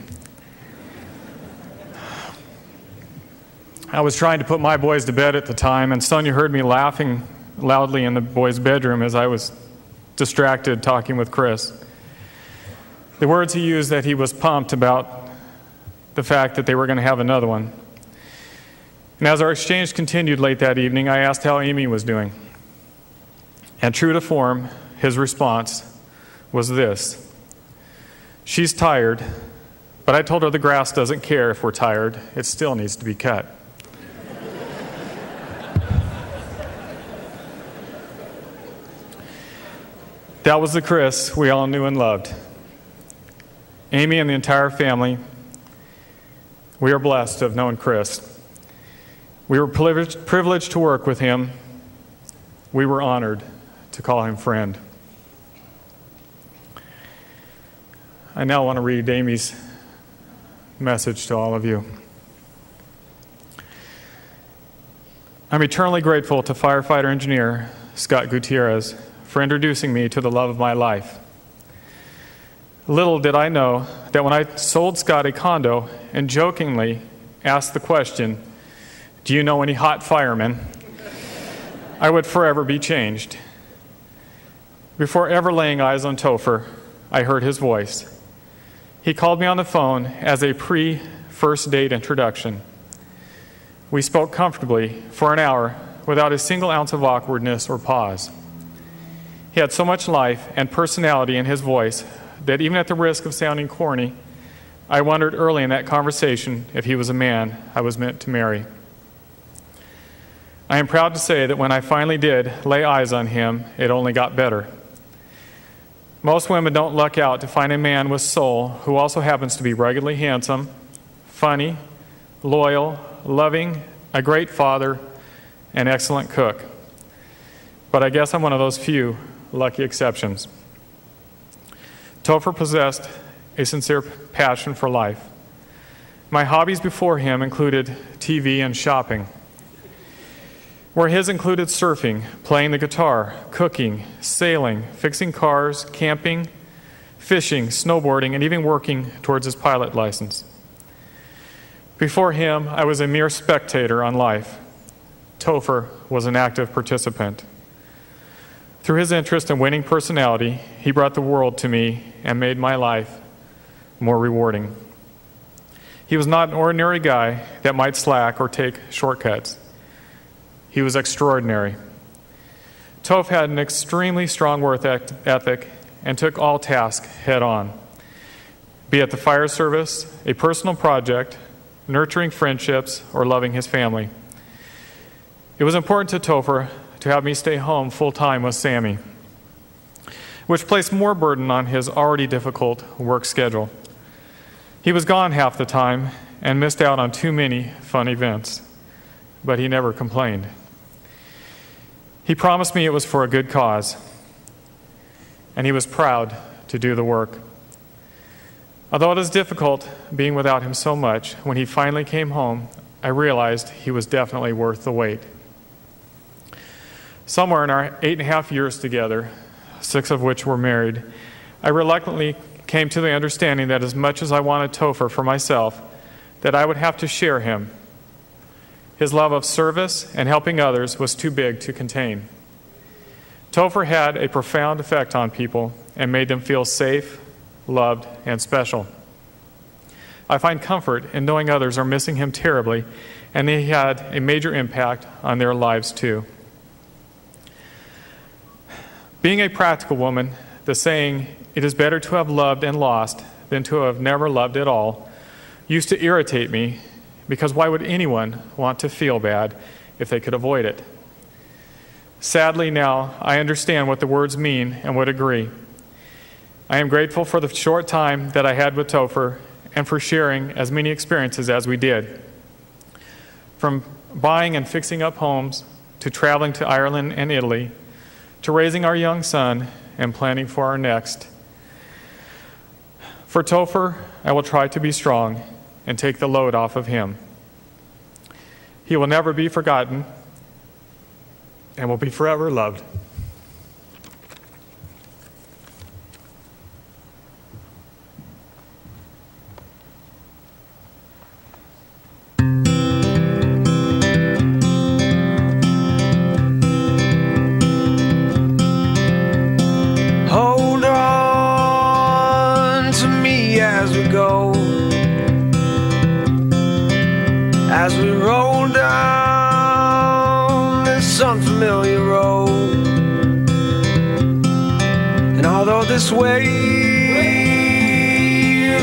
Speaker 9: I was trying to put my boys to bed at the time, and Sonia heard me laughing loudly in the boys' bedroom as I was distracted talking with Chris. The words he used that he was pumped about the fact that they were going to have another one. And as our exchange continued late that evening, I asked how Amy was doing. And true to form, his response was this: "She's tired, but I told her the grass doesn't care if we're tired. It still needs to be cut." That was the Chris we all knew and loved. Amy and the entire family, we are blessed to have known Chris. We were privileged to work with him. We were honored to call him friend. I now want to read Amy's message to all of you. I'm eternally grateful to firefighter engineer Scott Gutierrez for introducing me to the love of my life. Little did I know that when I sold Scott a condo and jokingly asked the question, "Do you know any hot firemen?" I would forever be changed. Before ever laying eyes on Topher, I heard his voice. He called me on the phone as a pre-first date introduction. We spoke comfortably for an hour without a single ounce of awkwardness or pause. He had so much life and personality in his voice that even at the risk of sounding corny, I wondered early in that conversation if he was a man I was meant to marry. I am proud to say that when I finally did lay eyes on him, it only got better. Most women don't luck out to find a man with soul who also happens to be ruggedly handsome, funny, loyal, loving, a great father, and excellent cook. But I guess I'm one of those few lucky exceptions. Topher possessed a sincere passion for life. My hobbies before him included TV and shopping, where his included surfing, playing the guitar, cooking, sailing, fixing cars, camping, fishing, snowboarding, and even working towards his pilot license. Before him, I was a mere spectator on life. Topher was an active participant. Through his interest and winning personality, he brought the world to me and made my life more rewarding. He was not an ordinary guy that might slack or take shortcuts. He was extraordinary. Toph had an extremely strong work ethic and took all tasks head on, be it the fire service, a personal project, nurturing friendships, or loving his family. It was important to Topher to have me stay home full-time with Sammy, which placed more burden on his already difficult work schedule. He was gone half the time and missed out on too many fun events, but he never complained. He promised me it was for a good cause, and he was proud to do the work. Although it was difficult being without him so much, when he finally came home, I realized he was definitely worth the wait. Somewhere in our 8.5 years together, 6 of which were married, I reluctantly came to the understanding that as much as I wanted Topher for myself, that I would have to share him. His love of service and helping others was too big to contain. Topher had a profound effect on people and made them feel safe, loved, and special. I find comfort in knowing others are missing him terribly, and he had a major impact on their lives too. Being a practical woman, the saying, "It is better to have loved and lost than to have never loved at all," used to irritate me, because why would anyone want to feel bad if they could avoid it? Sadly, now I understand what the words mean and would agree. I am grateful for the short time that I had with Topher and for sharing as many experiences as we did. From buying and fixing up homes, to traveling to Ireland and Italy, to raising our young son and planning for our next. For Topher, I will try to be strong and take the load off of him. He will never be forgotten and will be forever loved.
Speaker 1: Hold on to me as we go, as we roll down this unfamiliar road. And although this wave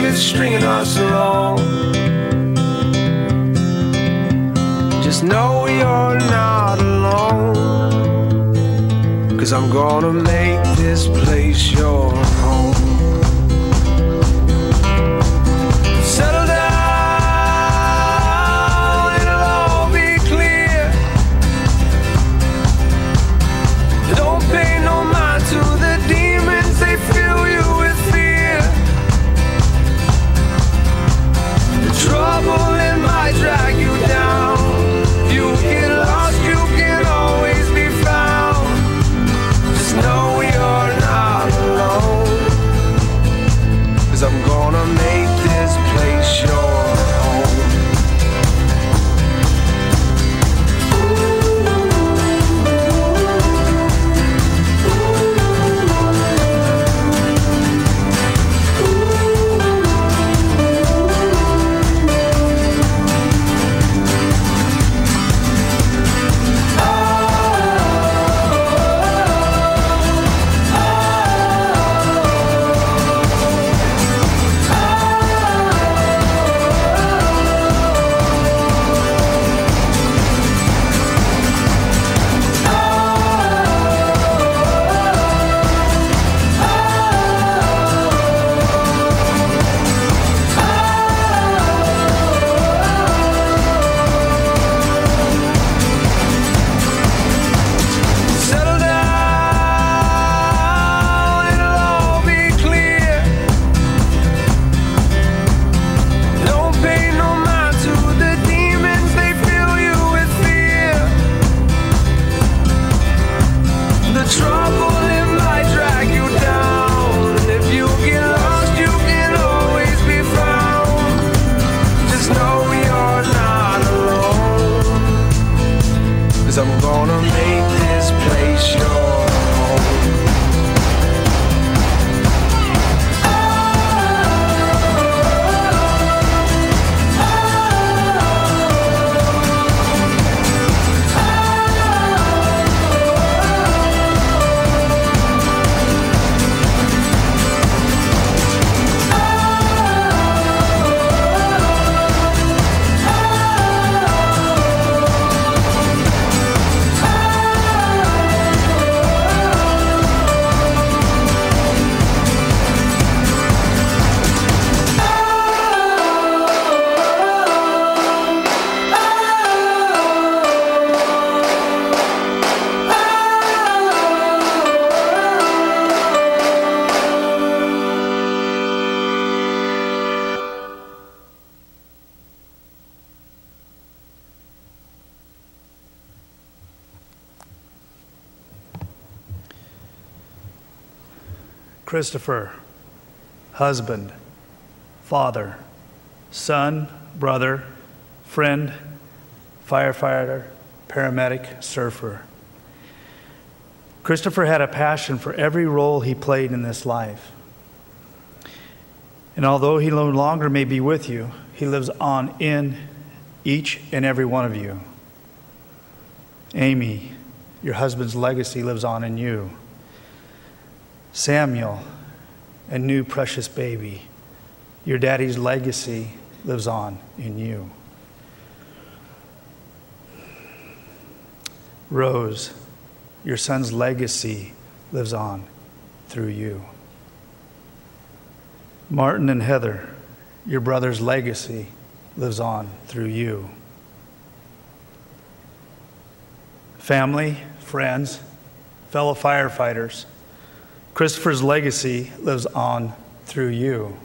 Speaker 1: is stringing us along, just know you're not alone, 'cause I'm gonna make this place your home. Settle down, it'll all be clear. Don't pay no mind to the demons, they fill you with fear. The trouble, it might drag you down. If you get lost, you can always be found. Just know you're not alone, 'cause I'm gonna make this place your home. I'm gonna make this place your home.
Speaker 2: Christopher, husband, father, son, brother, friend, firefighter, paramedic, surfer. Christopher had a passion for every role he played in this life. And although he no longer may be with you, he lives on in each and every one of you. Amy, your husband's legacy lives on in you. Samuel, a new precious baby, your daddy's legacy lives on in you. Rose, your son's legacy lives on through you. Martin and Heather, your brother's legacy lives on through you. Family, friends, fellow firefighters, Christopher's legacy lives on through you.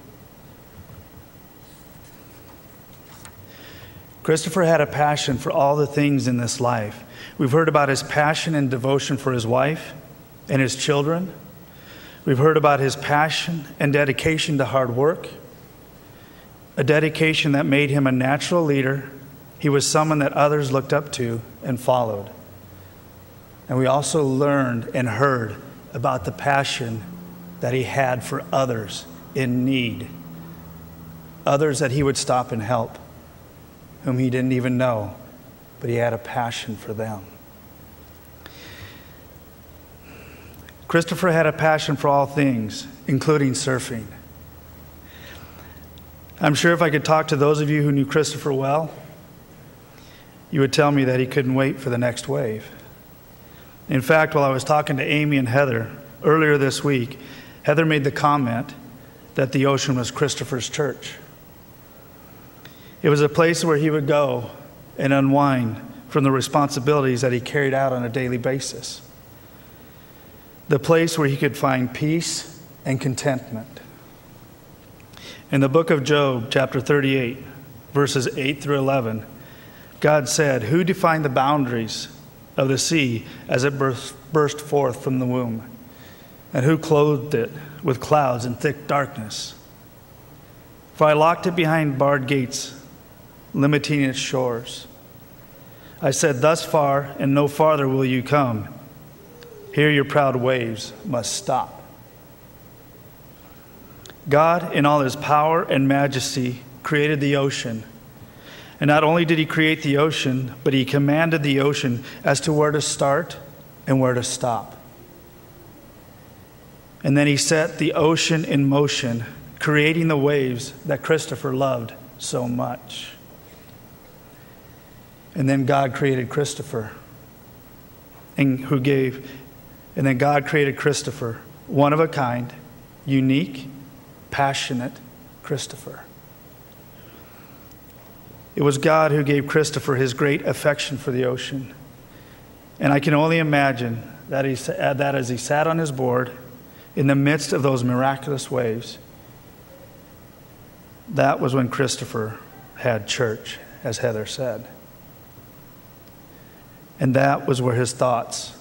Speaker 2: Christopher had a passion for all the things in this life. We've heard about his passion and devotion for his wife and his children. We've heard about his passion and dedication to hard work, a dedication that made him a natural leader. He was someone that others looked up to and followed. And we also learned and heard about the passion that he had for others in need, others that he would stop and help, whom he didn't even know, but he had a passion for them. Christopher had a passion for all things, including surfing. I'm sure if I could talk to those of you who knew Christopher well, you would tell me that he couldn't wait for the next wave. In fact, while I was talking to Amy and Heather earlier this week, Heather made the comment that the ocean was Christopher's church. It was a place where he would go and unwind from the responsibilities that he carried out on a daily basis. The place where he could find peace and contentment. In the book of Job, chapter 38, verses 8 through 11, God said, "Who defined the boundaries of the sea as it burst forth from the womb? And who clothed it with clouds and thick darkness? For I locked it behind barred gates, limiting its shores. I said, thus far and no farther will you come. Here your proud waves must stop." God, in all his power and majesty, created the ocean. And not only did he create the ocean, but he commanded the ocean as to where to start and where to stop. And then he set the ocean in motion, creating the waves that Christopher loved so much. And then God created Christopher, and then God created Christopher, one of a kind, unique, passionate Christopher. It was God who gave Christopher his great affection for the ocean. And I can only imagine that as he sat on his board in the midst of those miraculous waves, that was when Christopher had church, as Heather said. And that was where his thoughts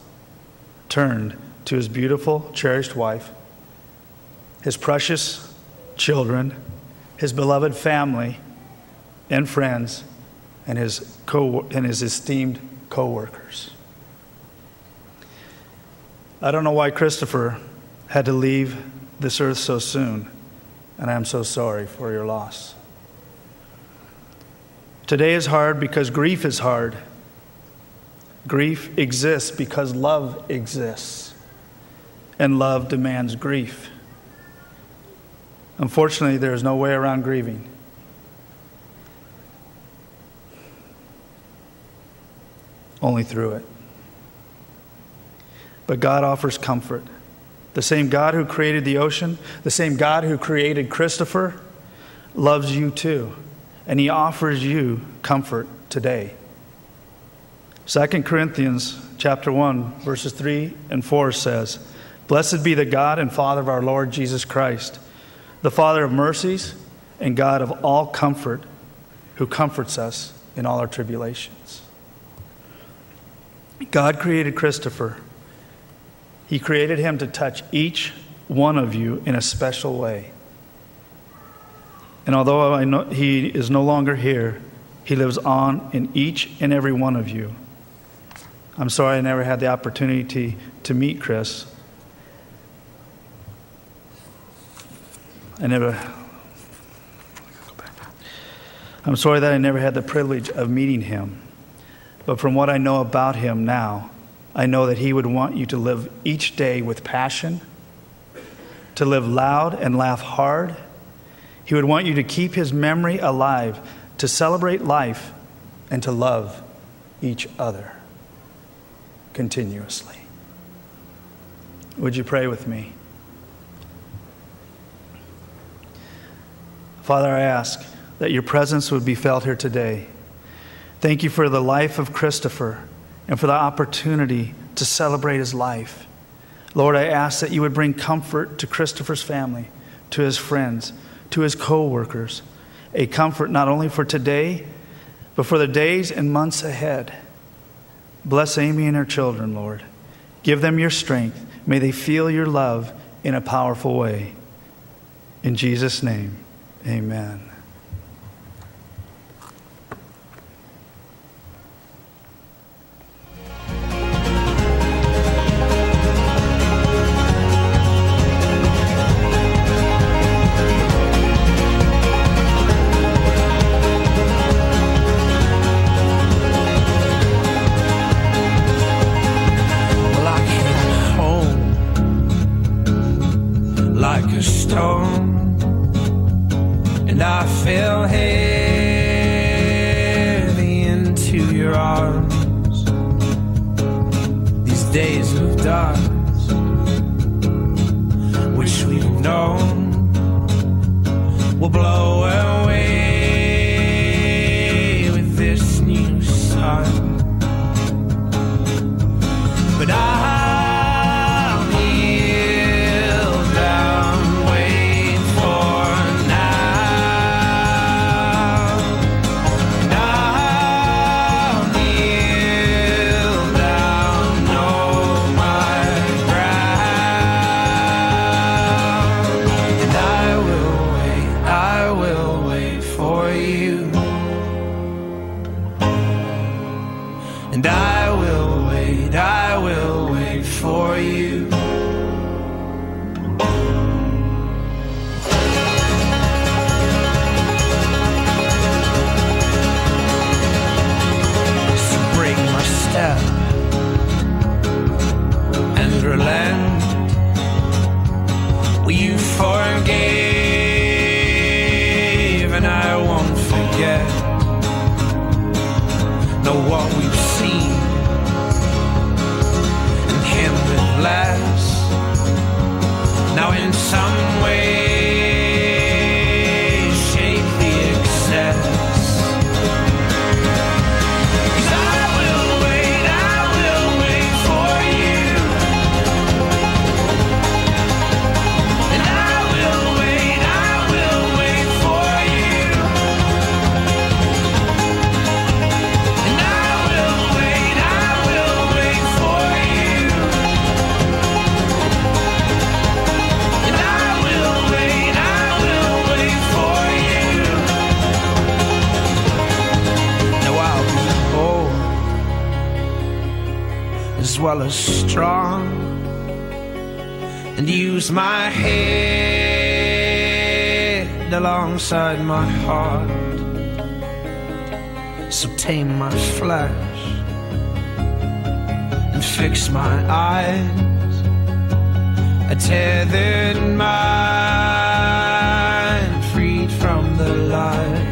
Speaker 2: turned to his beautiful, cherished wife, his precious children, his beloved family and friends, and his esteemed co-workers. I don't know why Christopher had to leave this earth so soon, and I'm so sorry for your loss. Today is hard because grief is hard. Grief exists because love exists, and love demands grief. Unfortunately, there is no way around grieving. Only through it. But God offers comfort. The same God who created the ocean, the same God who created Christopher, loves you too. And he offers you comfort today. 2 Corinthians chapter 1, verses 3 and 4 says, "Blessed be the God and Father of our Lord Jesus Christ, the Father of mercies and God of all comfort, who comforts us in all our tribulations." God created Christopher. He created him to touch each one of you in a special way. And although I know he is no longer here, he lives on in each and every one of you. I'm sorry I never had the opportunity to meet Chris. I'm sorry that I never had the privilege of meeting him. But from what I know about him now, I know that he would want you to live each day with passion, to live loud and laugh hard. He would want you to keep his memory alive, to celebrate life, and to love each other continuously. Would you pray with me? Father, I ask that your presence would be felt here today. Thank you for the life of Christopher and for the opportunity to celebrate his life. Lord, I ask that you would bring comfort to Christopher's family, to his friends, to his co-workers, a comfort not only for today, but for the days and months ahead. Bless Amy and her children, Lord. Give them your strength. May they feel your love in a powerful way. In Jesus' name, amen.
Speaker 10: As strong and use my head alongside my heart, so tame my flesh and fix my eyes, a tethered mind freed from the lies.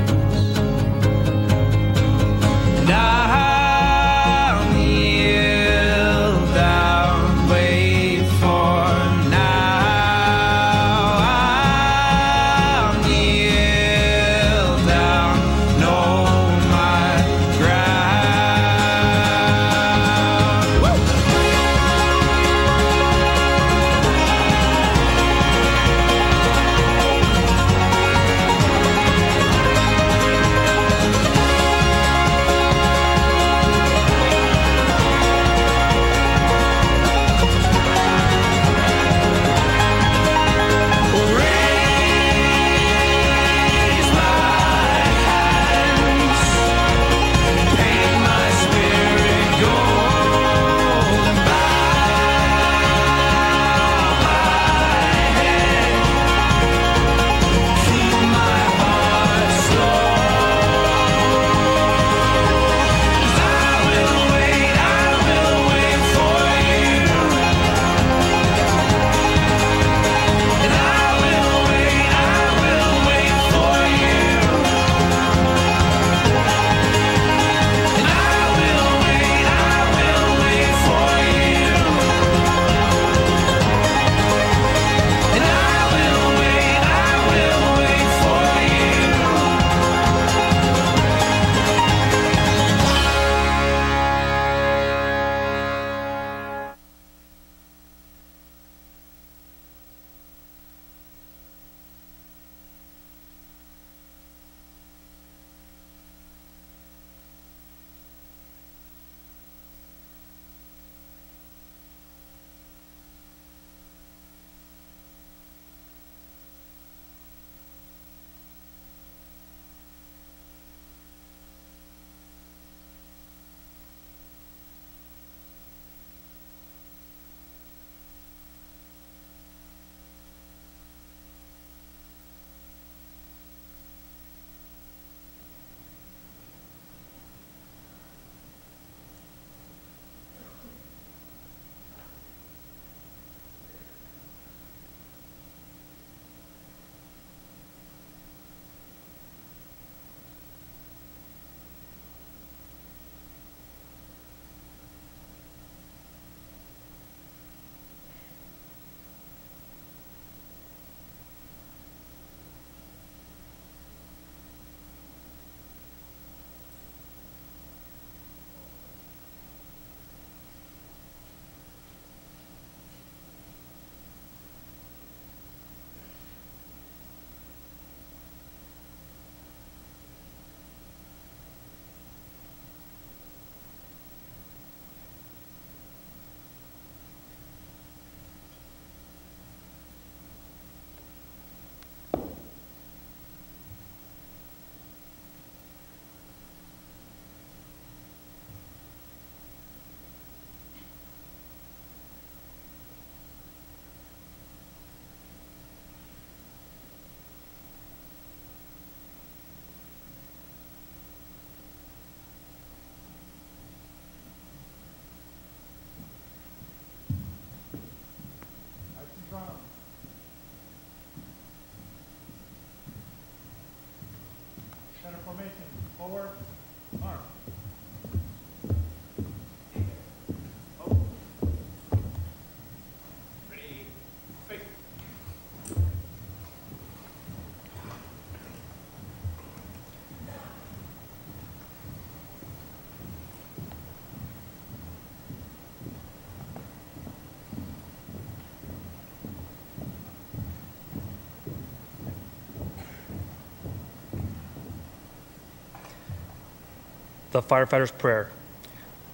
Speaker 11: The firefighter's prayer.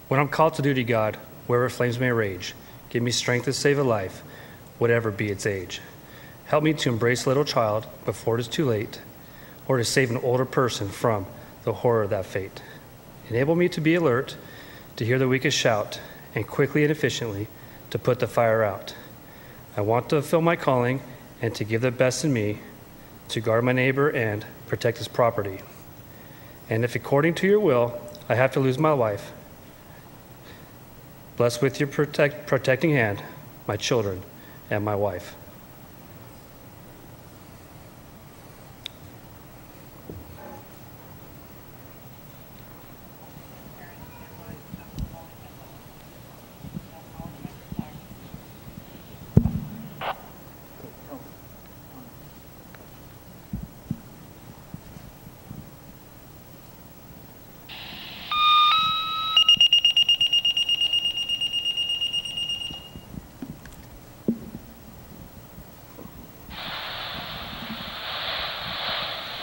Speaker 11: When I'm called to duty, God, wherever flames may rage, give me strength to save a life, whatever be its age. Help me to embrace a little child before it is too late, or to save an older person from the horror of that fate. Enable me to be alert, to hear the weakest shout, and quickly and efficiently to put the fire out. I want to fulfill my calling and to give the best in me, to guard my neighbor and protect his property. And if according to your will, I have to lose my life, bless with your protecting hand my children and my wife.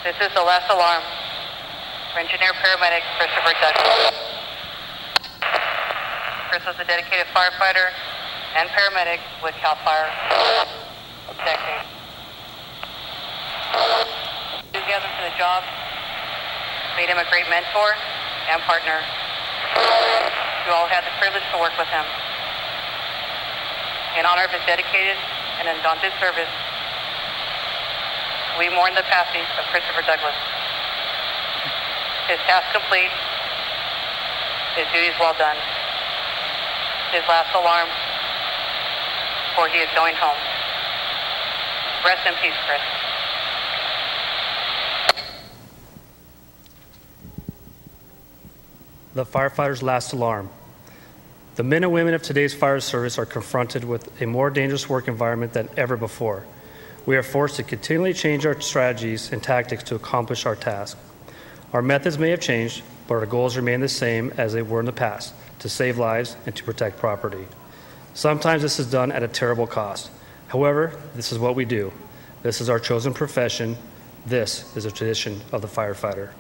Speaker 12: This is the last alarm for engineer paramedic Christopher Douglas. Chris was a dedicated firefighter and paramedic with CAL FIRE for decades. Enthusiasm for the job made him a great mentor and partner. We all had the privilege to work with him. In honor of his dedicated and undaunted service, we mourn the passing of Christopher Douglas. His task complete, his duties well done. His last alarm, for he is going home. Rest in peace, Chris.
Speaker 11: The firefighter's last alarm. The men and women of today's fire service are confronted with a more dangerous work environment than ever before. We are forced to continually change our strategies and tactics to accomplish our task. Our methods may have changed, but our goals remain the same as they were in the past, to save lives and to protect property. Sometimes this is done at a terrible cost. However, this is what we do. This is our chosen profession. This is a tradition of the firefighter.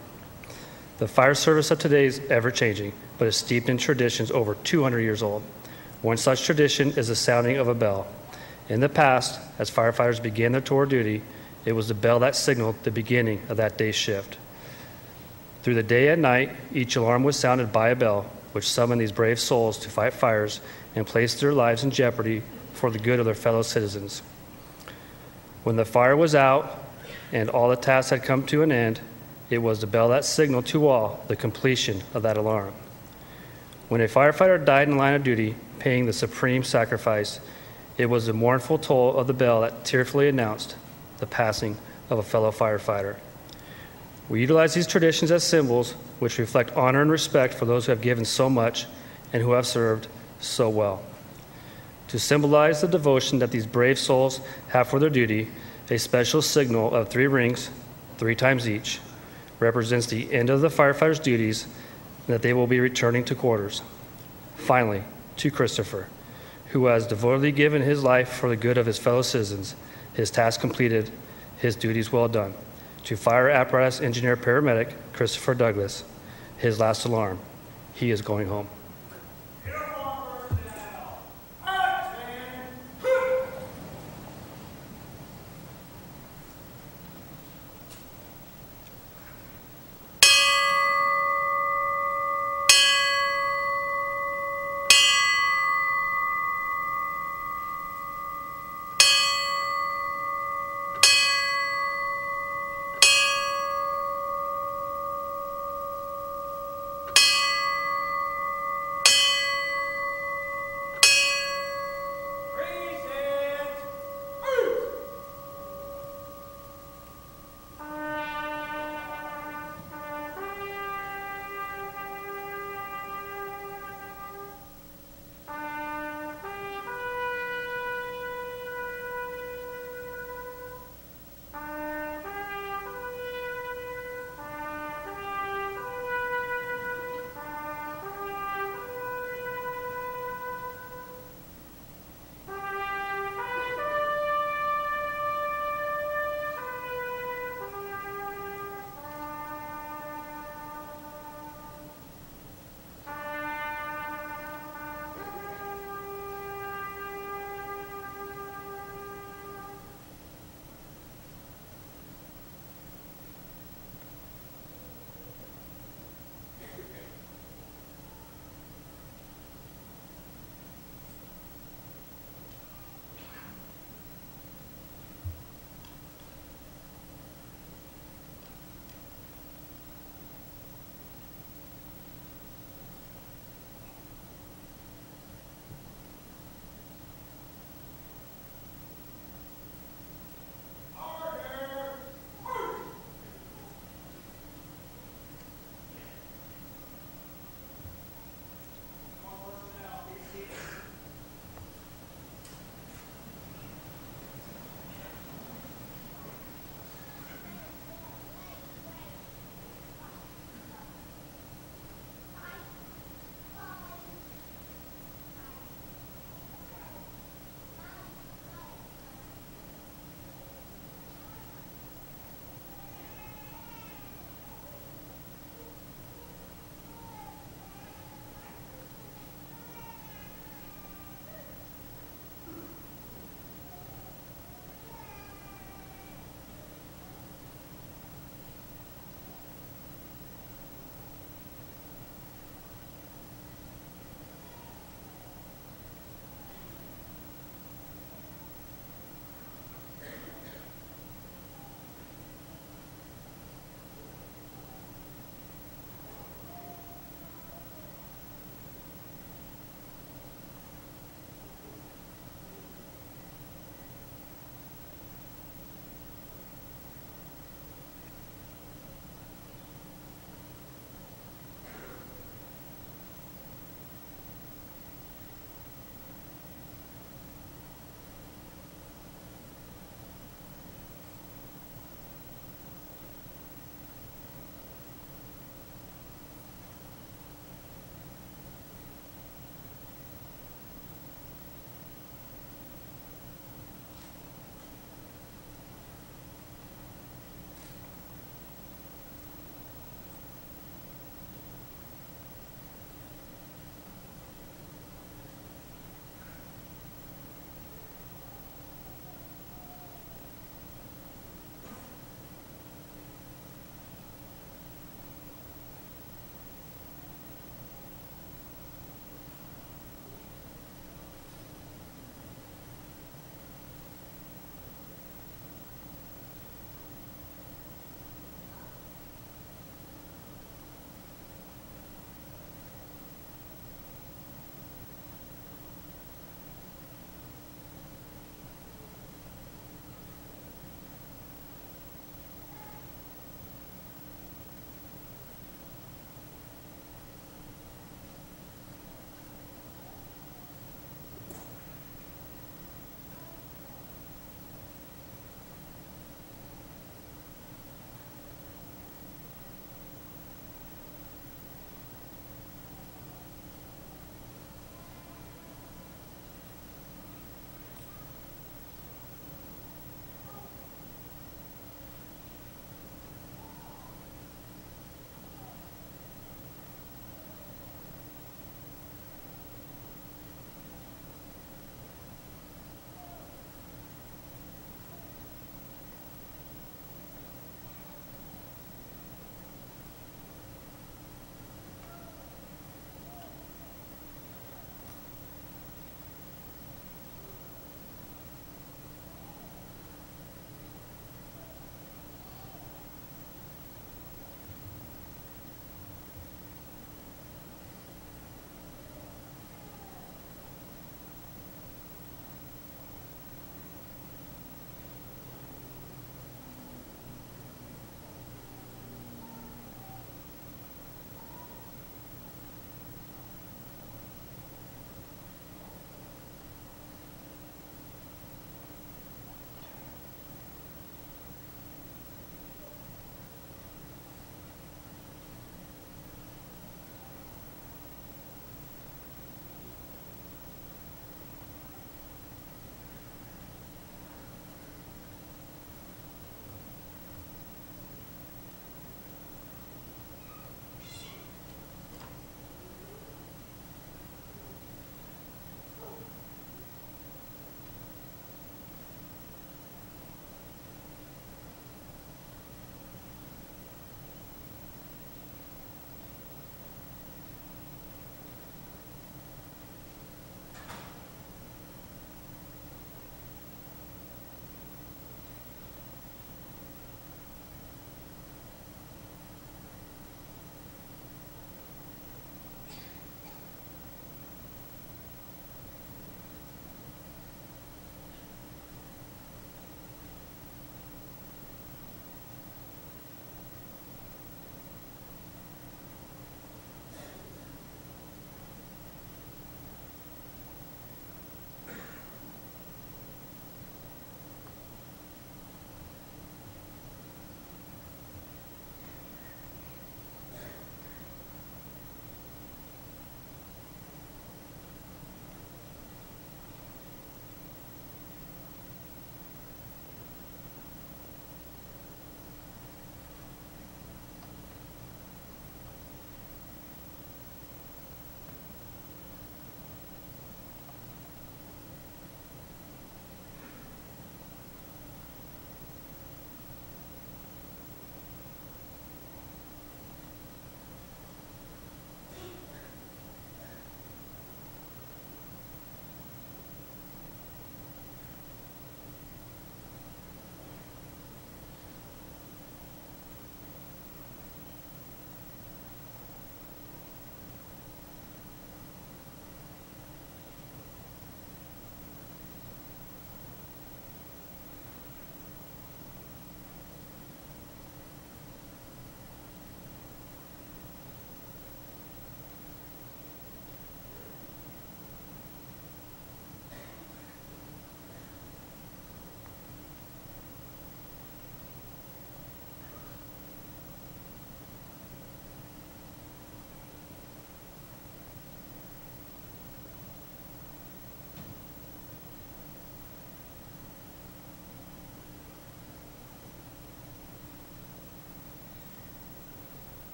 Speaker 11: The fire service of today is ever-changing, but is steeped in traditions over 200 years old. One such tradition is the sounding of a bell. In the past, as firefighters began their tour of duty, it was the bell that signaled the beginning of that day's shift. Through the day and night, each alarm was sounded by a bell, which summoned these brave souls to fight fires and place their lives in jeopardy for the good of their fellow citizens. When the fire was out and all the tasks had come to an end, it was the bell that signaled to all the completion of that alarm. When a firefighter died in line of duty, paying the supreme sacrifice, it was the mournful toll of the bell that tearfully announced the passing of a fellow firefighter. We utilize these traditions as symbols which reflect honor and respect for those who have given so much and who have served so well. To symbolize the devotion that these brave souls have for their duty, a special signal of 3 rings, 3 times each, represents the end of the firefighter's duties and that they will be returning to quarters. Finally, to Christopher, who has devotedly given his life for the good of his fellow citizens, his task completed, his duties well done. To fire apparatus engineer paramedic Christopher Douglas, his last alarm, he is going home.